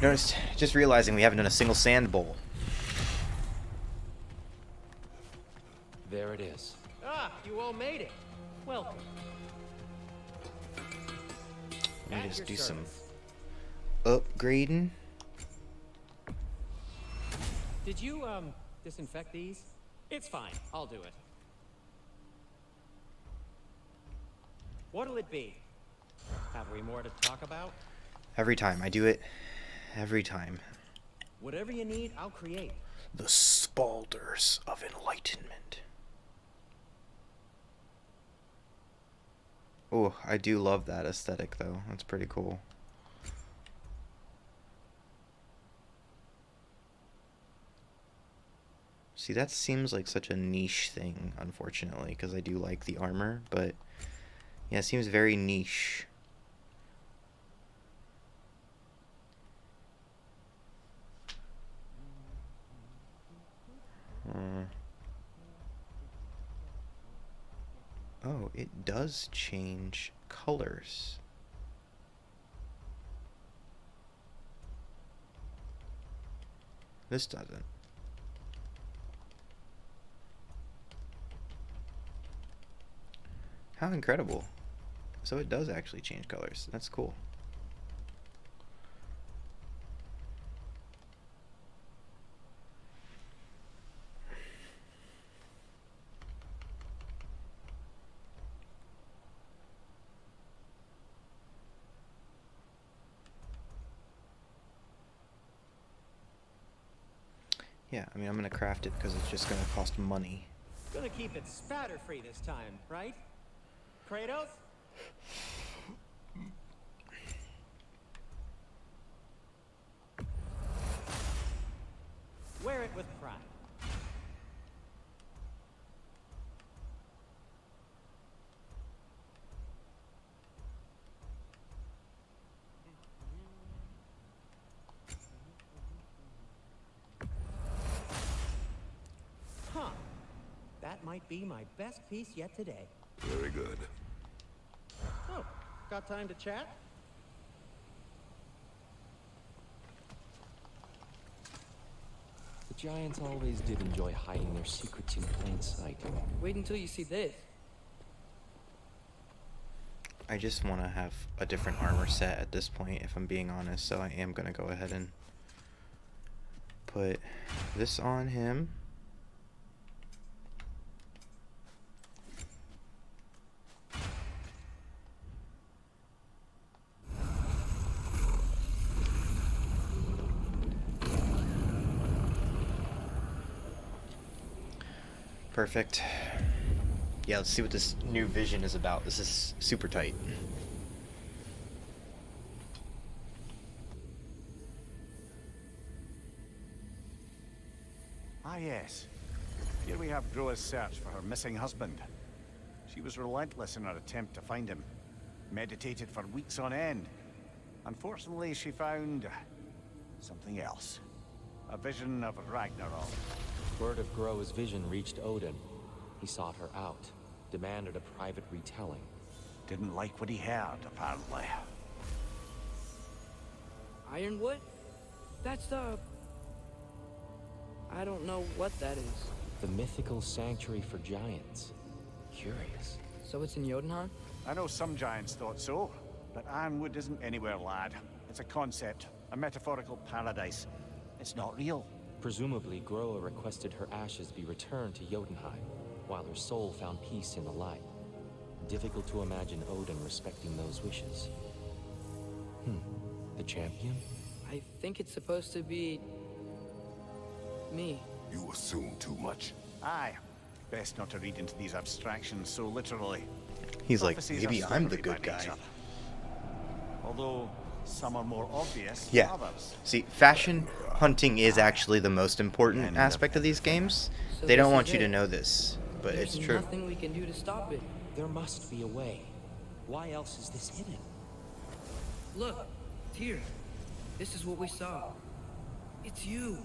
Noticed, just realizing we haven't done a single sand bowl. There it Let me just At do your some service. upgrading. Did you, disinfect these? It's fine. I'll do it. What'll it be? Have we more to talk about? Every time I do it, every time. Whatever you need, I'll create. The Spalders of Enlightenment. Oh, I do love that aesthetic though. That's pretty cool. See, that seems like such a niche thing, unfortunately, because I do like the armor, but yeah, it seems very niche. Oh, it does change colors. This doesn't. How incredible. So it does actually change colors. That's cool. Yeah, I mean, I'm gonna craft it because it's just gonna cost money. Gonna keep it spatter-free this time, right? Kratos? Wear it with pride. Huh. That might be my best piece yet today. Very good. Oh, got time to chat? The giants always did enjoy hiding their secrets in plain sight. Wait until you see this. I just want to have a different armor set at this point, if I'm being honest, so I am gonna go ahead and put this on him. Perfect. Yeah, let's see what this new vision is about. This is super tight. Ah, yes. Here we have Groa's search for her missing husband. She was relentless in her attempt to find him. Meditated for weeks on end. Unfortunately, she found something else. A vision of Ragnarok. Word of Groa's vision reached Odin. He sought her out, demanded a private retelling. Didn't like what he heard, apparently. Ironwood? That's the... I don't know what that is. The mythical sanctuary for giants. Curious. So it's in Jotunheim? I know some giants thought so, but Ironwood isn't anywhere, lad. It's a concept, a metaphorical paradise. It's not real. Presumably, Groa requested her ashes be returned to Jotunheim, while her soul found peace in the light. Difficult to imagine Odin respecting those wishes. The champion? I think it's supposed to be... me. You assume too much. Aye. Best not to read into these abstractions so literally. He's like, Prophecies maybe are I'm the slippery good by guy. nature. Although, some are more obvious Yeah. than others. See, fashion hunting is actually the most important aspect of these games. So They don't this want is you to it. know this, but There's it's true. nothing we can do to stop it. There must be a way. Why else is this hidden? Look, Tyr. This is what we saw. It's you,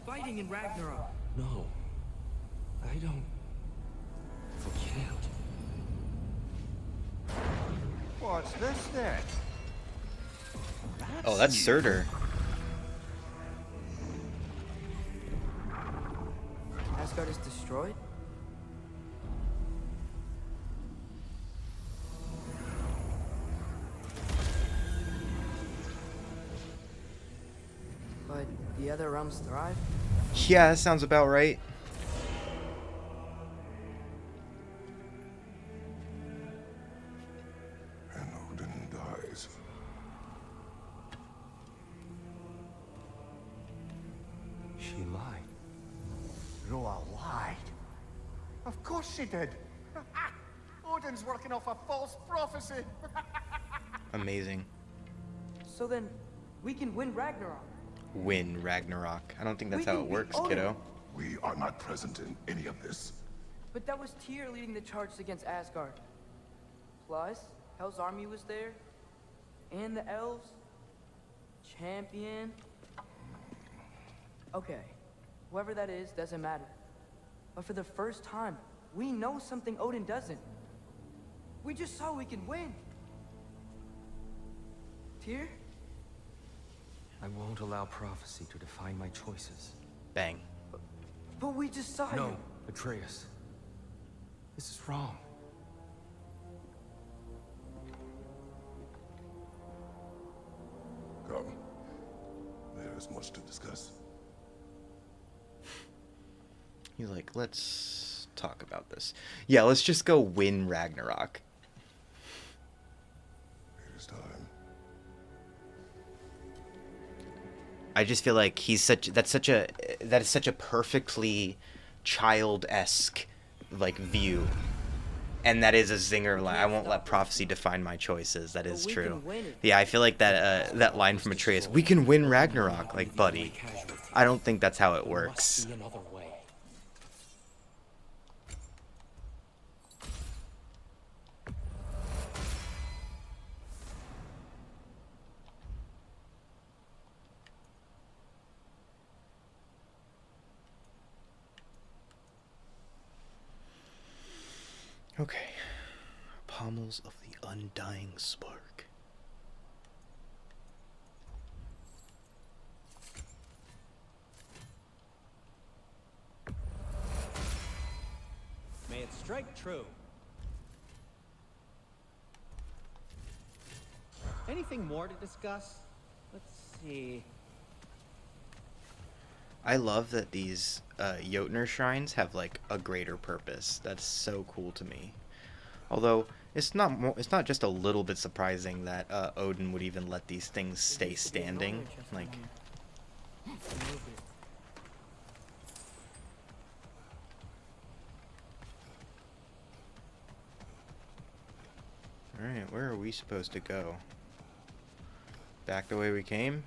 fighting in Ragnarok. No. I don't... forget. What's this then? Oh, that's Surtur. Asgard is destroyed? the other realms thrive? Yeah, that sounds about right. And Odin dies. She lied. Groa lied. Of course she did. Odin's working off a false prophecy. Amazing. So then, we can win Ragnarok. Win Ragnarok. I don't think that's We how can it beat works, Odin. kiddo. We are not present in any of this. But that was Tyr leading the charge against Asgard. Plus, Hell's army was there. And the elves. Champion. Okay, whoever that is doesn't matter. But for the first time, we know something Odin doesn't. We just saw we can win. Tyr? I won't allow prophecy to define my choices. Bang. But we just saw No, you. Atreus. This is wrong. Come. There is much to discuss. He's like, let's talk about this. Yeah, let's just go win Ragnarok. It is time. I just feel like that is such a perfectly child-esque like view. And that is a zinger line. I won't let prophecy define my choices. That is true. Yeah, I feel like that line from Atreus, we can win Ragnarok, like, buddy. I don't think that's how it works. Must be another way. Okay. Pommels of the undying spark. May it strike true. Anything more to discuss? Let's see. I love that these Jotnar shrines have like a greater purpose. That's so cool to me. Although it's not just a little bit surprising that Odin would even let these things stay standing. Like, all right, where are we supposed to go? Back the way we came?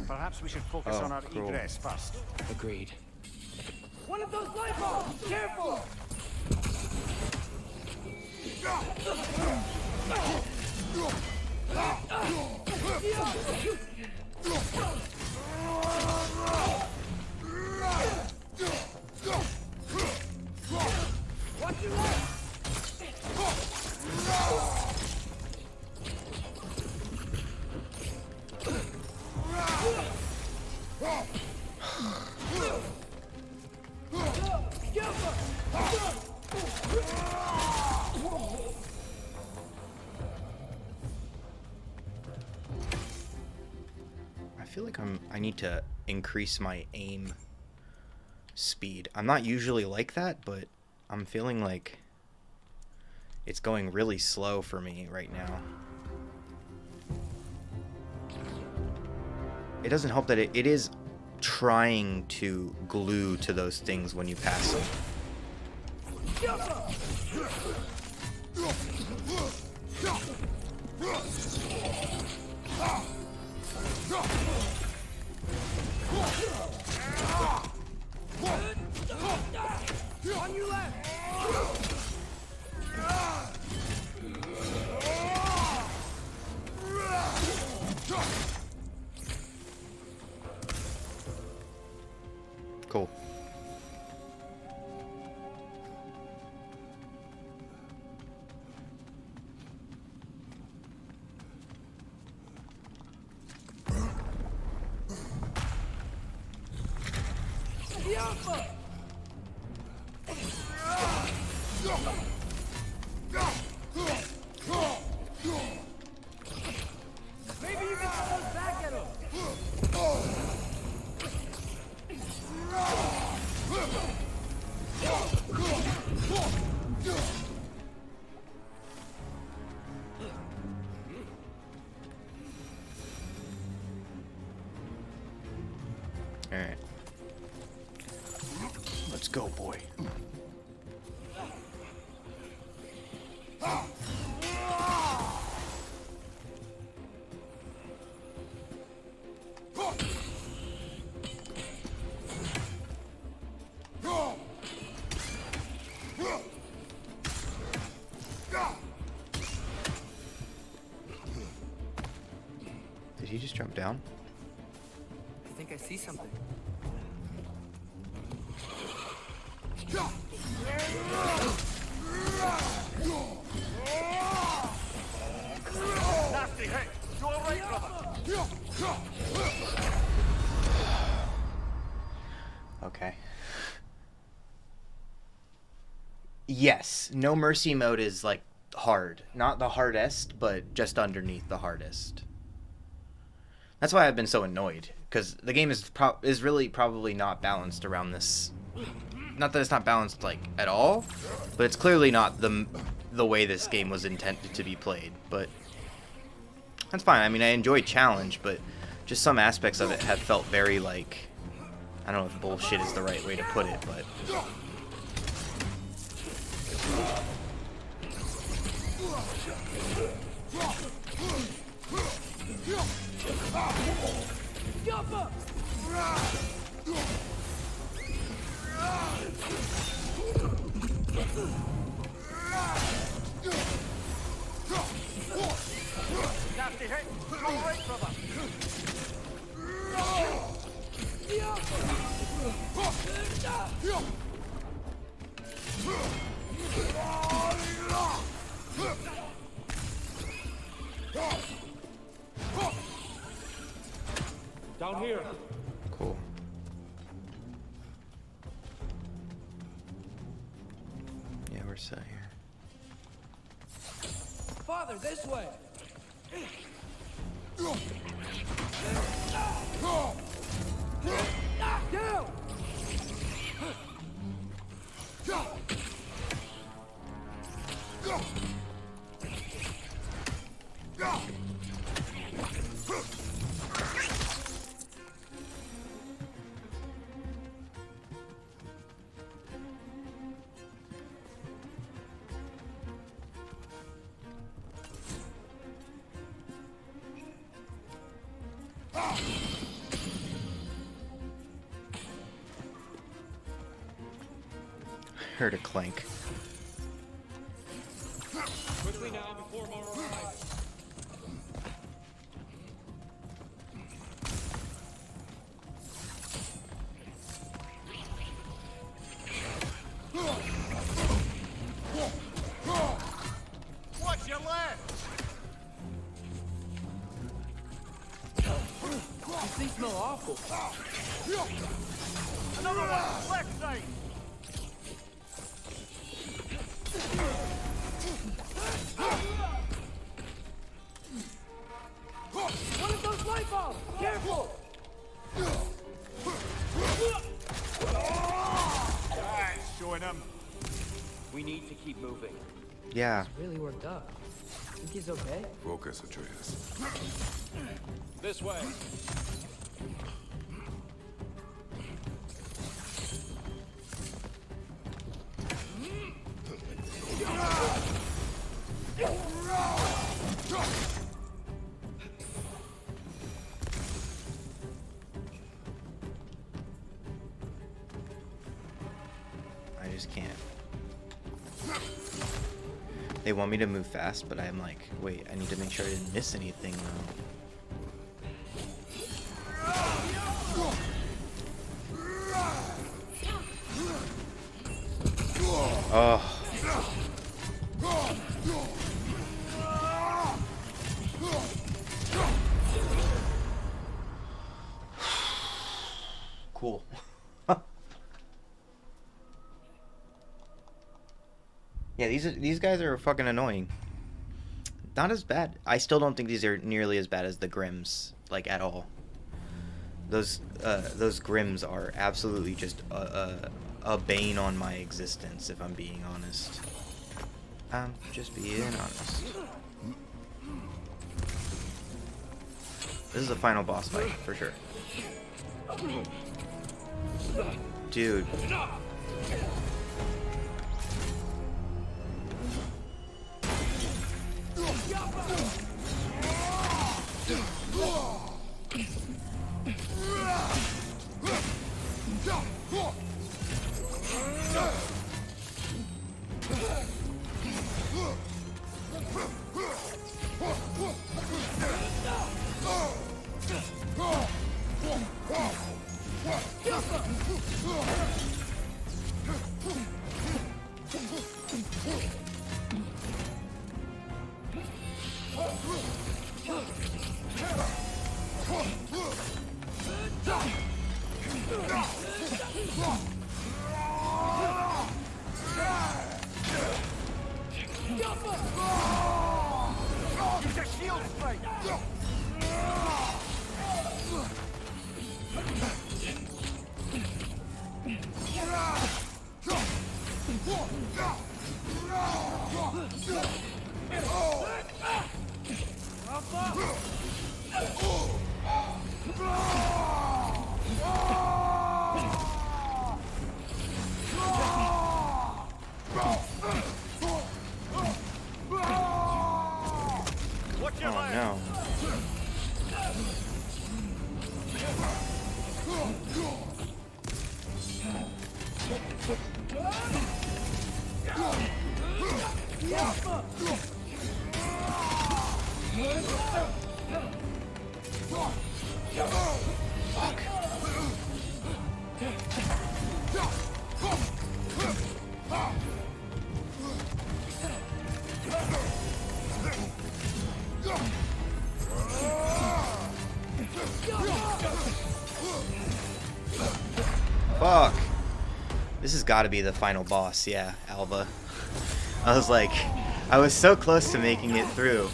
Perhaps we should focus on our cool. egress first. Agreed. One of those light bulbs! Careful! Watch your left! I feel like I need to increase my aim speed. I'm not usually like that, but I'm feeling like it's going really slow for me right now. It doesn't help that it is trying to glue to those things when you pass them. On your left! Cool. Alright. Let's go, boy. Did he just jump down? I think I see something. Nasty hit! You alright, brother? Okay. Yes, no mercy mode is like hard. Not the hardest, but just underneath the hardest. That's why I've been so annoyed, because the game is really probably not balanced around this. Not that it's not balanced like at all, but it's clearly not the way this game was intended to be played. But that's fine. I mean, I enjoy challenge, but just some aspects of it have felt very like, I don't know if bullshit is the right way to put it, but Nasty hit! You alright, brother? Down here. cool. Yeah, we're set here. Father, this way. Down. Heard a clank. Quickly now before more arrive. Watch your left! These things smell awful. Another one! Left side! One of those light bulbs! Careful! That's showing him. We need to keep moving. Yeah. He's really worked up. Think he's okay? Focus, Atreus. This way. I just can't. They want me to move fast, but I'm like, wait, I need to make sure I didn't miss anything though. Oh. Cool. Yeah, these guys are fucking annoying. Not as bad. I still don't think these are nearly as bad as the Grims, like at all. Those Grims are absolutely just a bane on my existence, if I'm being honest. I'm just being honest. This is a final boss fight, for sure. Dude. Oh no. Fuck. This has got to be the final boss. Yeah, Alva. I was like, I was so close to making it through.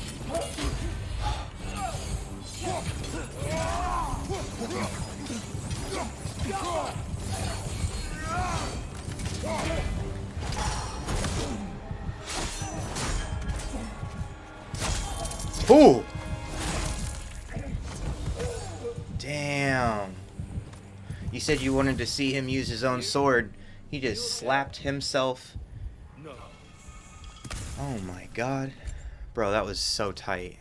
Ooh! Damn. You said you wanted to see him use his own sword. He just slapped himself. Oh my god. Bro, that was so tight.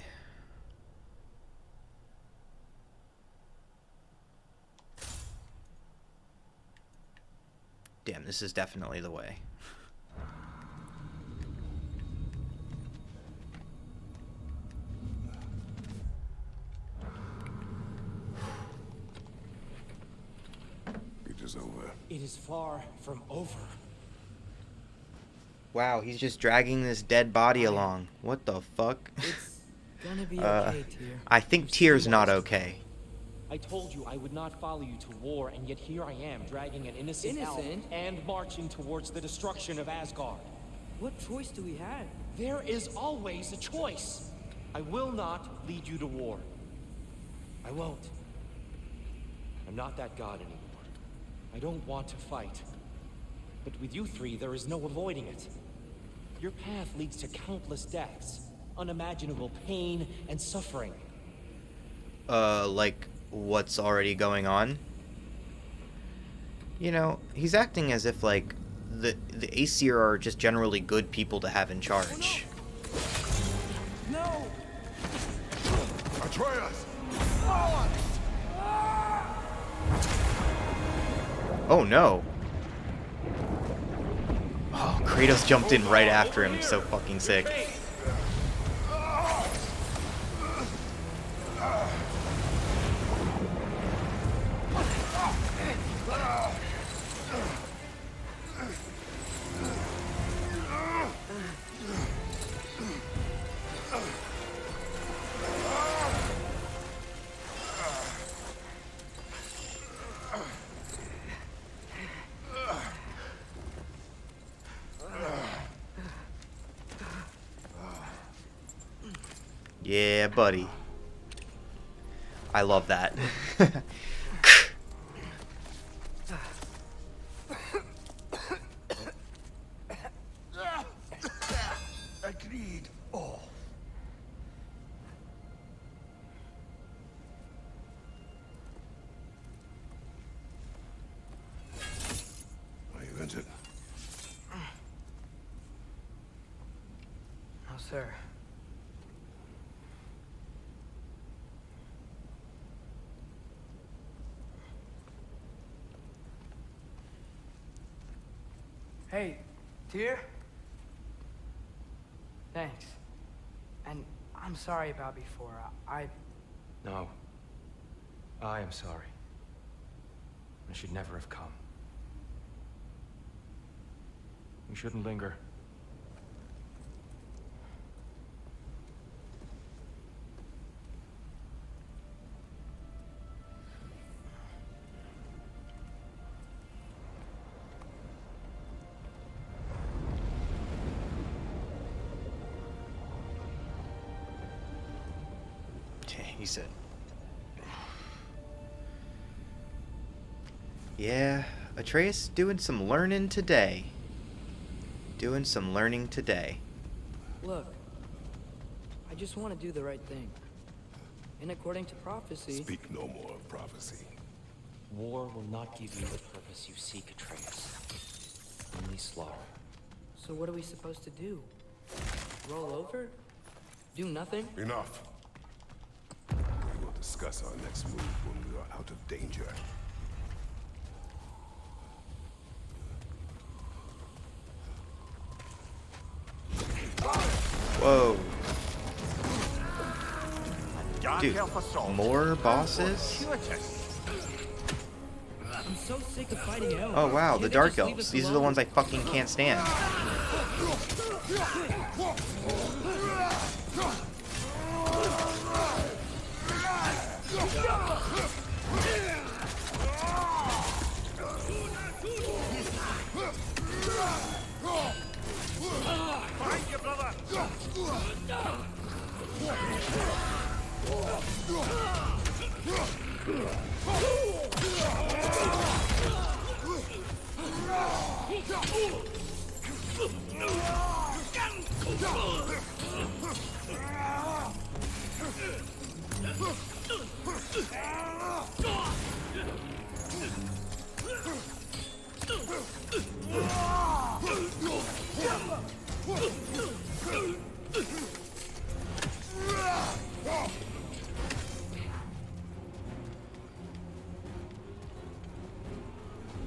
Damn, this is definitely the way. It is over. It is far from over. Wow, he's just dragging this dead body along. What the fuck? It's gonna be okay, Tyr. I think Tyr's not okay. I told you I would not follow you to war, and yet here I am, dragging an innocent elf and marching towards the destruction of Asgard. What choice do we have? There is always a choice. I will not lead you to war. I won't. I'm not that god anymore. I don't want to fight. But with you three, there is no avoiding it. Your path leads to countless deaths, unimaginable pain and suffering. Like what's already going on? You know, he's acting as if, like, the Aesir are just generally good people to have in charge. No! Atreus! Oh no! Oh, Kratos jumped in right after him. So fucking sick. Yeah, buddy. I love that. Agreed. Oh. sir. Hey, Tyr? Thanks. And I'm sorry about before. No. I am sorry. I should never have come. We shouldn't linger. He said, yeah, Atreus doing some learning today. Doing some learning today. Look, I just want to do the right thing. And according to prophecy... Speak no more of prophecy. War will not give you the purpose you seek, Atreus. Only slaughter. So what are we supposed to do? Roll over? Do nothing? Enough. We will discuss our next move when we are out of danger. Whoa. Can't Dude, help us all. more bosses? I'm so sick of fighting elves. Oh wow, the Can't they Dark just leave Elves. us These are the alone? ones I fucking can't stand. Find your brother!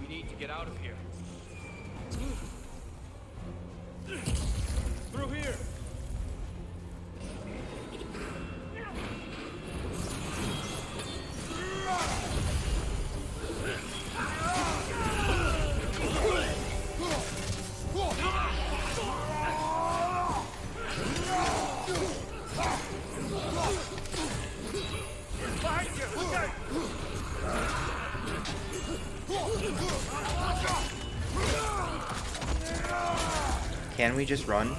We need to get out of here. Through here. Behind you! Look out! Can we just run?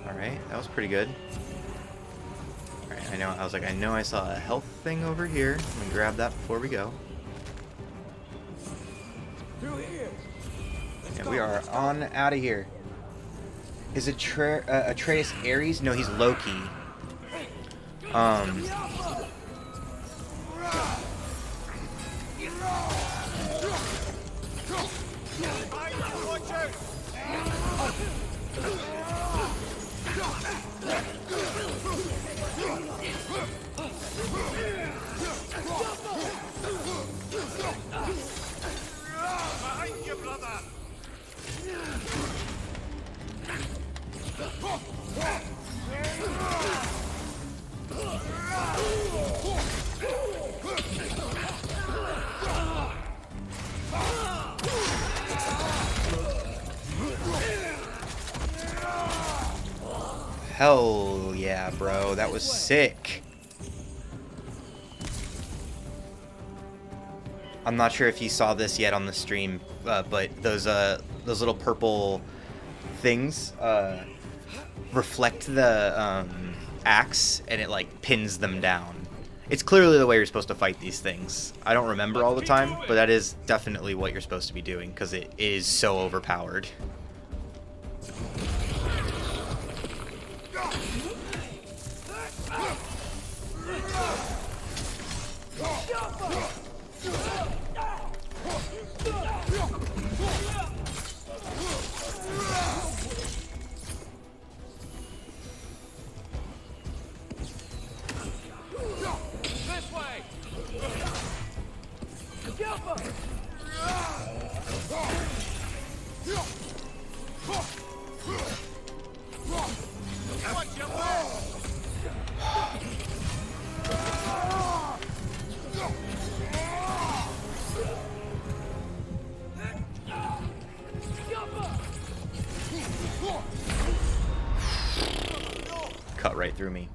Alright, that was pretty good. Alright, I know I saw a health thing over here. I'm gonna grab that before we go. Through here. And we are on out of here. Is Atreus Ares? No, he's Loki. Watch out! Behind you, brother! Hell yeah, bro. That was sick. I'm not sure if you saw this yet on the stream, but those little purple things reflect the axe, and it like pins them down. It's clearly the way you're supposed to fight these things. I don't remember all the time, but that is definitely what you're supposed to be doing because it is so overpowered. Cut right through me.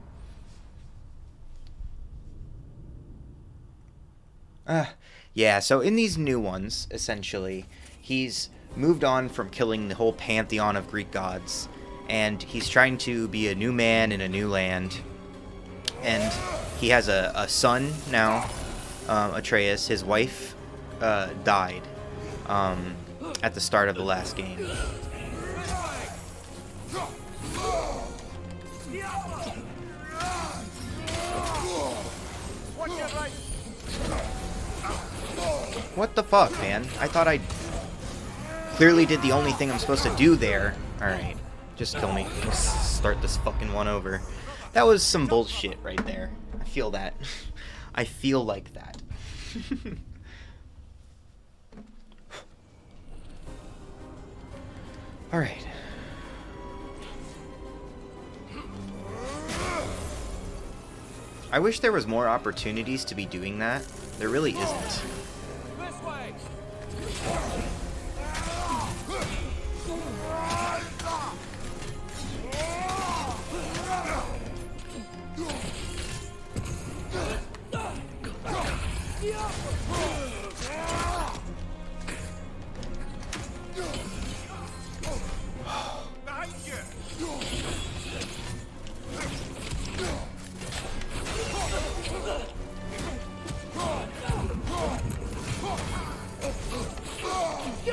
Yeah, so in these new ones, essentially, he's moved on from killing the whole pantheon of Greek gods, and he's trying to be a new man in a new land. And he has a son now, Atreus. His wife died at the start of the last game. What the fuck, man? I thought I clearly did the only thing I'm supposed to do there. Alright, just kill me. Let's start this fucking one over. That was some bullshit right there. I feel that. I feel like that. Alright. I wish there was more opportunities to be doing that. There really isn't.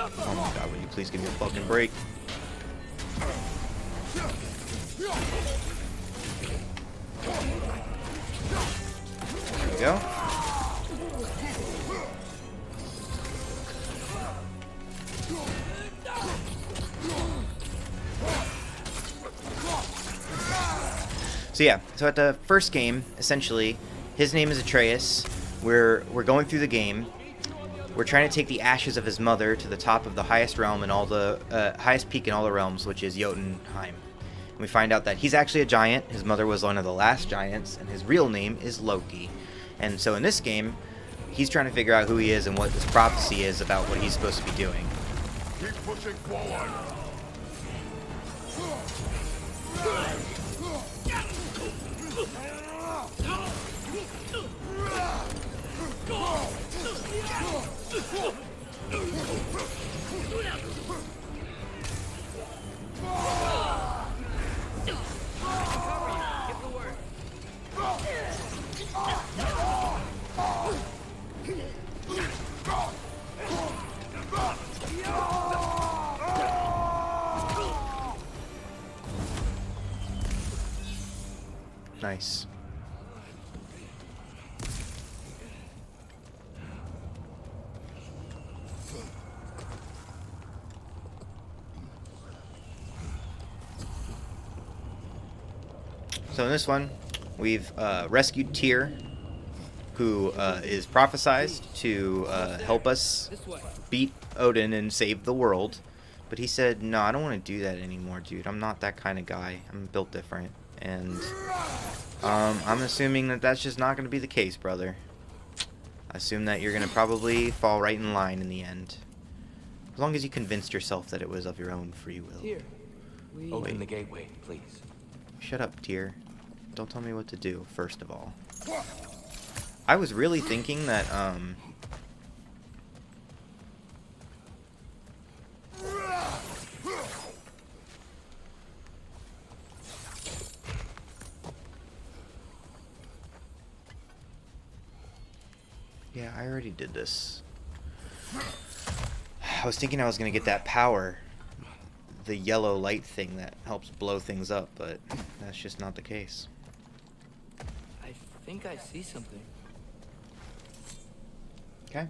Oh my god, will you please give me a fucking break? There we go. So yeah, so at the first game, essentially, his name is Atreus. We're going through the game. We're trying to take the ashes of his mother to the top of the highest realm in all the highest peak in all the realms, which is Jotunheim. And we find out that he's actually a giant. His mother was one of the last giants, and his real name is Loki. And so in this game, he's trying to figure out who he is and what this prophecy is about what he's supposed to be doing. Keep pushing forward. Nice. So in this one, we've rescued Tyr, who is prophesized to help us beat Odin and save the world. But he said, no, I don't want to do that anymore, dude. I'm not that kind of guy. I'm built different. And I'm assuming that that's just not going to be the case, brother. I assume that you're going to probably fall right in line in the end. As long as you convinced yourself that it was of your own free will. Here, we... Open the gateway, please. Shut up, Tyr. Don't tell me what to do, first of all. I was really thinking that, Yeah, I already did this. I was thinking I was gonna get that power, the yellow light thing that helps blow things up, but that's just not the case. I think I see something. Okay.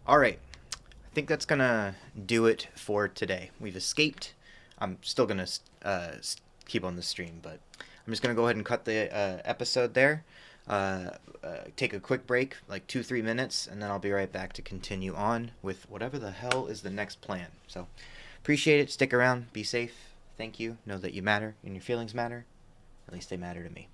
Alright. I think that's gonna do it for today. We've escaped. I'm still gonna keep on the stream, but I'm just gonna go ahead and cut the episode there. Take a quick break, like 2-3 minutes, and then I'll be right back to continue on with whatever the hell is the next plan. So, appreciate it. Stick around. Be safe. Thank you. Know that you matter and your feelings matter. At least they matter to me.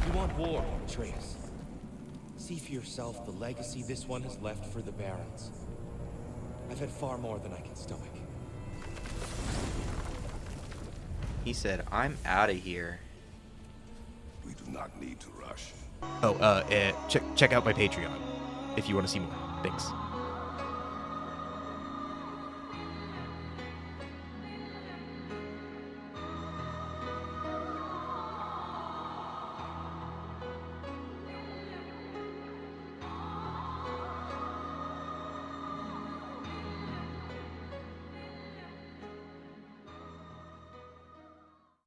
You want war, Atreus. See for yourself the legacy this one has left for the Barons. I've had far more than I can stomach. He said, I'm out of here. We do not need to rush. Oh, check out my Patreon if you want to see more. Thanks.